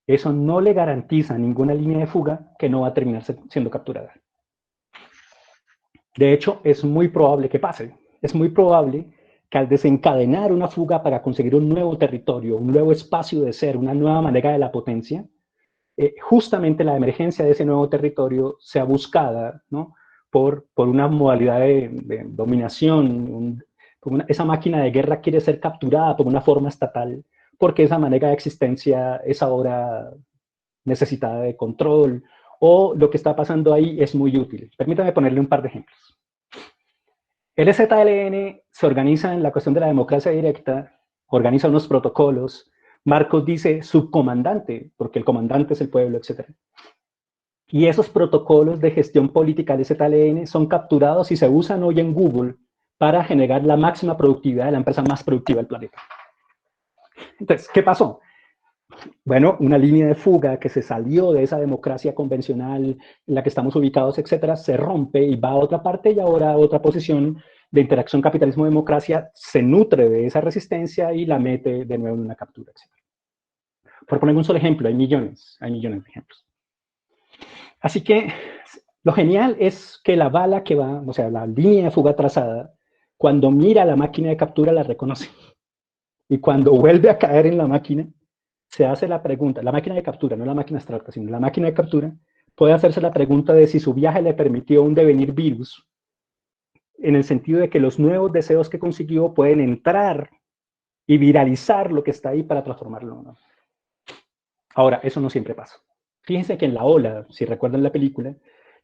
eso no le garantiza a ninguna línea de fuga que no va a terminar siendo capturada. De hecho, es muy probable que pase. Es muy probable que al desencadenar una fuga para conseguir un nuevo territorio, un nuevo espacio de ser, una nueva manera de la potencia, justamente la emergencia de ese nuevo territorio sea buscada, ¿no? por una modalidad de dominación. Esa máquina de guerra quiere ser capturada por una forma estatal, porque esa manera de existencia es ahora necesitada de control, o lo que está pasando ahí es muy útil. Permítame ponerle un par de ejemplos. El EZLN se organiza en la cuestión de la democracia directa, organiza unos protocolos. Marcos dice subcomandante, porque el comandante es el pueblo, etc. Y esos protocolos de gestión política del EZLN son capturados y se usan hoy en Google para generar la máxima productividad de la empresa más productiva del planeta. Entonces, ¿qué pasó? Bueno, una línea de fuga que se salió de esa democracia convencional en la que estamos ubicados, etcétera, se rompe y va a otra parte y ahora a otra posición de interacción capitalismo-democracia, se nutre de esa resistencia y la mete de nuevo en una captura, etcétera. Por poner un solo ejemplo, hay millones de ejemplos. Así que lo genial es que la bala que va, o sea, la línea de fuga trazada, cuando mira la máquina de captura la reconoce. Y cuando vuelve a caer en la máquina, se hace la pregunta, la máquina de captura, no la máquina abstracta, sino la máquina de captura, puede hacerse la pregunta de si su viaje le permitió un devenir virus, en el sentido de que los nuevos deseos que consiguió pueden entrar y viralizar lo que está ahí para transformarlo, ¿no? Ahora, eso no siempre pasa. Fíjense que en La Ola, si recuerdan la película,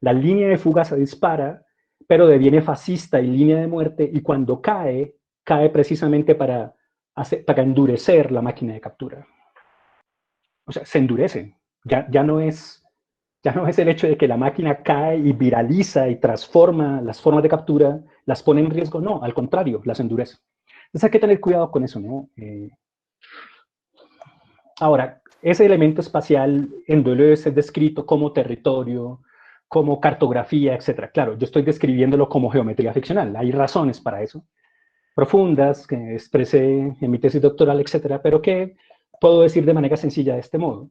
la línea de fuga se dispara, pero deviene fascista y línea de muerte, y cuando cae, cae precisamente para endurecer la máquina de captura. O sea, se endurece. Ya no es el hecho de que la máquina cae y viraliza y transforma las formas de captura, las pone en riesgo, no, al contrario, las endurece. Entonces hay que tener cuidado con eso, ¿no? Ahora, ese elemento espacial en Deleuze es descrito como territorio, como cartografía, etc. Claro, yo estoy describiéndolo como geometría ficcional, hay razones para eso, profundas, que expresé en mi tesis doctoral, etc., pero que puedo decir de manera sencilla de este modo.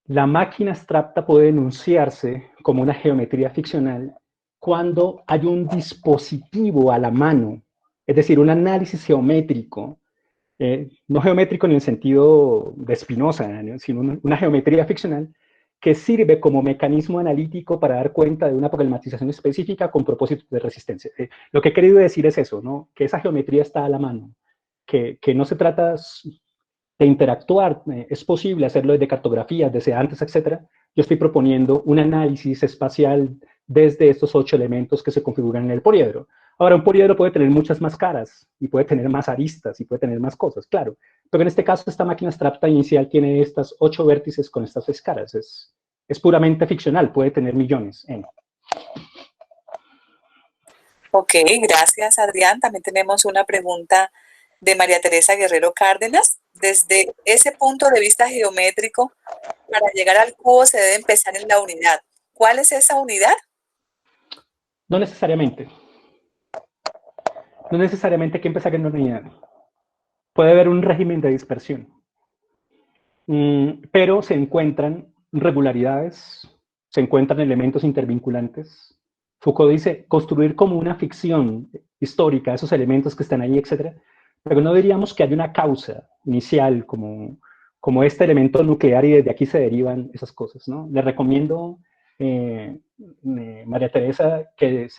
La máquina abstracta puede enunciarse como una geometría ficcional cuando hay un dispositivo a la mano, es decir, un análisis geométrico, no geométrico en el sentido de Spinoza, ¿no? Sino una geometría ficcional que sirve como mecanismo analítico para dar cuenta de una problematización específica con propósito de resistencia. Lo que he querido decir es eso, ¿no? Que esa geometría está a la mano, que no se trata de interactuar, es posible hacerlo desde cartografías, desde antes, etcétera. Yo estoy proponiendo un análisis espacial desde estos 8 elementos que se configuran en el poliedro. Ahora, un poliedro puede tener muchas más caras, y puede tener más aristas, y puede tener más cosas, claro. Pero en este caso, esta máquina abstracta inicial tiene estas 8 vértices con estas 6 caras. Es puramente ficcional, puede tener millones. Ok, gracias, Adrián. También tenemos una pregunta de María Teresa Guerrero Cárdenas. Desde ese punto de vista geométrico, para llegar al cubo se debe empezar en la unidad. ¿Cuál es esa unidad? No necesariamente. No necesariamente hay que empezar en una unidad. Puede haber un régimen de dispersión. Pero se encuentran regularidades, se encuentran elementos intervinculantes. Foucault dice, construir como una ficción histórica esos elementos que están ahí, etc. Pero no diríamos que hay una causa inicial como este elemento nuclear y desde aquí se derivan esas cosas, ¿no? Le recomiendo, María Teresa, que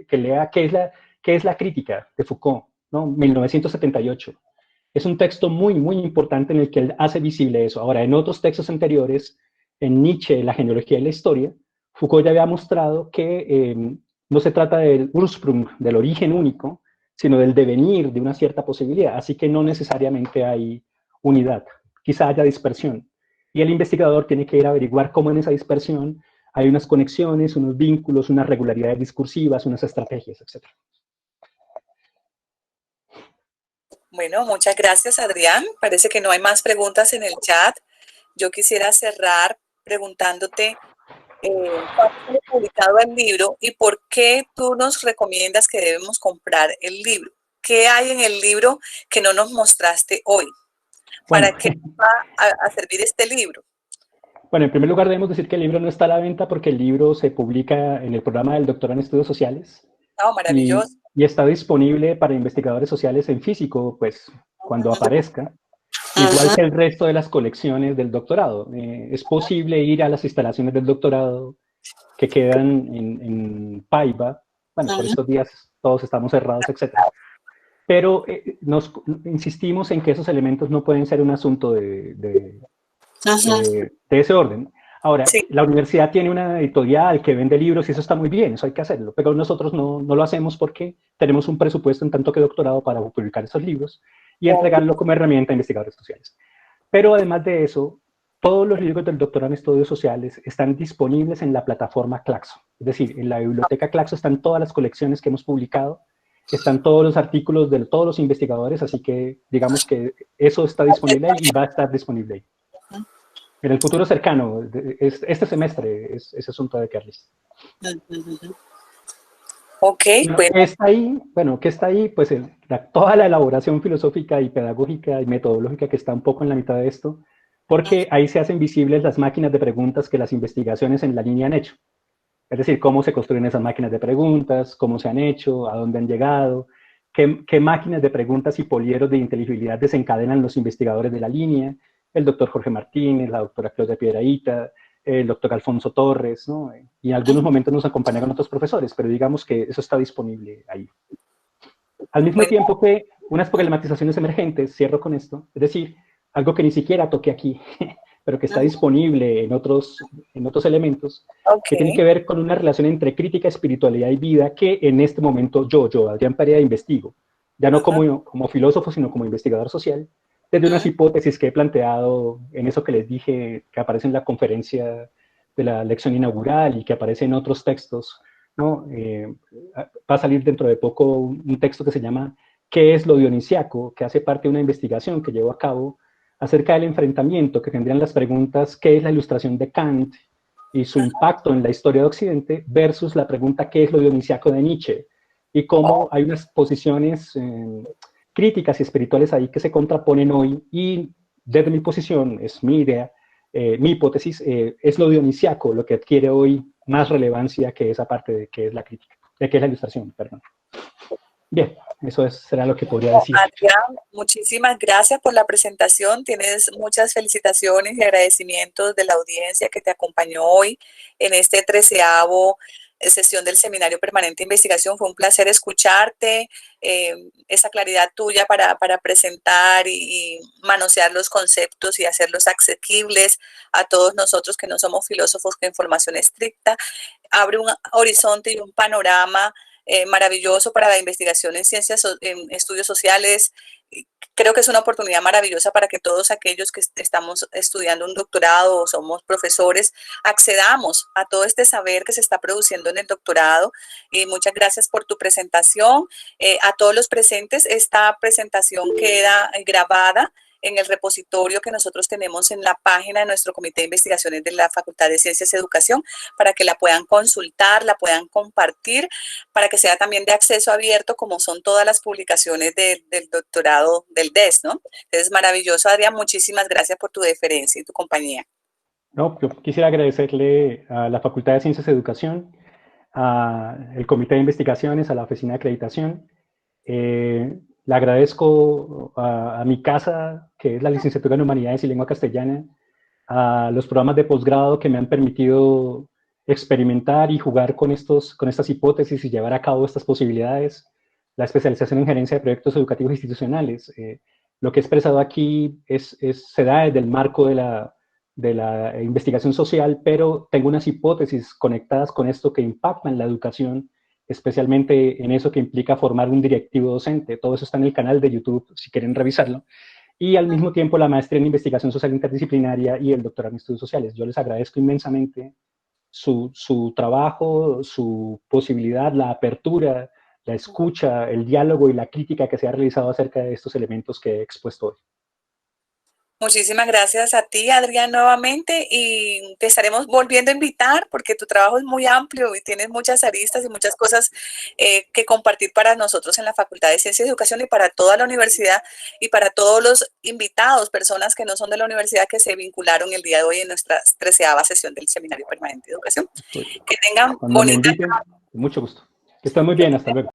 lea qué es la crítica de Foucault, ¿no? 1978. Es un texto muy, muy importante en el que él hace visible eso. Ahora, en otros textos anteriores, en Nietzsche, La genealogía y la historia, Foucault ya había mostrado que no se trata del Ursprung, del origen único, sino del devenir de una cierta posibilidad. Así que no necesariamente hay unidad, quizá haya dispersión. Y el investigador tiene que ir a averiguar cómo en esa dispersión hay unas conexiones, unos vínculos, unas regularidades discursivas, unas estrategias, etc. Bueno, muchas gracias, Adrián. Parece que no hay más preguntas en el chat. Yo quisiera cerrar preguntándote cuándo fue publicado el libro y por qué tú nos recomiendas que debemos comprar el libro. ¿Qué hay en el libro que no nos mostraste hoy? Bueno, ¿Para qué va a servir este libro? Bueno, en primer lugar debemos decir que el libro no está a la venta porque el libro se publica en el programa del doctorado en estudios sociales. Oh, maravilloso. Y está disponible para investigadores sociales en físico, pues, cuando aparezca. Igual que el resto de las colecciones del doctorado. Es posible ir a las instalaciones del doctorado que quedan en Paiva. Bueno, por estos días todos estamos cerrados, etc. Pero insistimos en que esos elementos no pueden ser un asunto de ese orden. Ahora, Sí. la universidad tiene una editorial que vende libros y eso está muy bien, eso hay que hacerlo, pero nosotros no lo hacemos porque tenemos un presupuesto en tanto que doctorado para publicar esos libros y entregarlo como herramienta a investigadores sociales. Pero además de eso, todos los libros del doctorado en estudios sociales están disponibles en la plataforma Claxo. Es decir, en la biblioteca Claxo están todas las colecciones que hemos publicado están todos los artículos de todos los investigadores, así que digamos que eso está disponible ahí y va a estar disponible ahí. En el futuro cercano, este semestre, ese asunto de quedar listo. Ok, bueno. Bueno. ¿Qué está ahí? Pues toda la elaboración filosófica y pedagógica y metodológica que está un poco en la mitad de esto, porque ahí se hacen visibles las máquinas de preguntas que las investigaciones en la línea han hecho. Es decir, cómo se construyen esas máquinas de preguntas, cómo se han hecho, a dónde han llegado, qué máquinas de preguntas y polieros de inteligibilidad desencadenan los investigadores de la línea, el doctor Jorge Martínez, la doctora Claudia Piedrahíta, el doctor Alfonso Torres, ¿no? Y en algunos momentos nos acompañaron otros profesores, pero digamos que eso está disponible ahí. Al mismo tiempo que unas problematizaciones emergentes, cierro con esto, es decir, algo que ni siquiera toqué aquí, pero que está disponible en otros elementos, que tiene que ver con una relación entre crítica, espiritualidad y vida que en este momento yo, Adrián Perea, investigo, ya no como filósofo, sino como investigador social, desde unas hipótesis que he planteado en eso que les dije, que aparece en la conferencia de la lección inaugural y que aparece en otros textos, ¿no? Va a salir dentro de poco un texto que se llama ¿Qué es lo dionisiaco?, que hace parte de una investigación que llevo a cabo acerca del enfrentamiento que tendrían las preguntas ¿qué es la ilustración de Kant y su impacto en la historia de Occidente? Versus la pregunta ¿qué es lo dionisiaco de Nietzsche? Y cómo hay unas posiciones críticas y espirituales ahí que se contraponen hoy, y desde mi posición, es mi idea, mi hipótesis, es lo dionisiaco lo que adquiere hoy más relevancia que esa parte de que es la crítica, de que es la ilustración, perdón. Bien, eso será lo que podría decir. Adrián, muchísimas gracias por la presentación. Tienes muchas felicitaciones y agradecimientos de la audiencia que te acompañó hoy en este 13avo sesión del Seminario Permanente de Investigación. Fue un placer escucharte, esa claridad tuya para presentar y manosear los conceptos y hacerlos asequibles a todos nosotros que no somos filósofos con formación estricta. Abre un horizonte y un panorama maravilloso para la investigación en ciencias, en estudios sociales. Creo que es una oportunidad maravillosa para que todos aquellos que estamos estudiando un doctorado o somos profesores accedamos a todo este saber que se está produciendo en el doctorado. Y muchas gracias por tu presentación. A todos los presentes, esta presentación queda grabada en el repositorio que nosotros tenemos en la página de nuestro Comité de Investigaciones de la Facultad de Ciencias y Educación, para que la puedan consultar, la puedan compartir, para que sea también de acceso abierto, como son todas las publicaciones del doctorado del DES, ¿no? Entonces, maravilloso, Adrián, muchísimas gracias por tu deferencia y tu compañía. No, yo quisiera agradecerle a la Facultad de Ciencias y Educación, al Comité de Investigaciones, a la Oficina de Acreditación. Le agradezco a mi casa, que es la Licenciatura en Humanidades y Lengua Castellana, a los programas de posgrado que me han permitido experimentar y jugar con estas hipótesis y llevar a cabo estas posibilidades, la especialización en gerencia de proyectos educativos institucionales. Lo que he expresado aquí se da desde el marco de la investigación social, pero tengo unas hipótesis conectadas con esto que impactan la educación, especialmente en eso que implica formar un directivo docente. Todo eso está en el canal de YouTube, si quieren revisarlo. Y al mismo tiempo la maestría en investigación social interdisciplinaria y el doctorado en estudios sociales. Yo les agradezco inmensamente su trabajo, su posibilidad, la apertura, la escucha, el diálogo y la crítica que se ha realizado acerca de estos elementos que he expuesto hoy. Muchísimas gracias a ti, Adrián, nuevamente, y te estaremos volviendo a invitar porque tu trabajo es muy amplio y tienes muchas aristas y muchas cosas que compartir para nosotros en la Facultad de Ciencias y Educación y para toda la universidad y para todos los invitados, personas que no son de la universidad que se vincularon el día de hoy en nuestra 13ª sesión del Seminario Permanente de Educación. Que tengan Cuando bonita... me inviten, con mucho gusto. Que estén muy bien, hasta luego.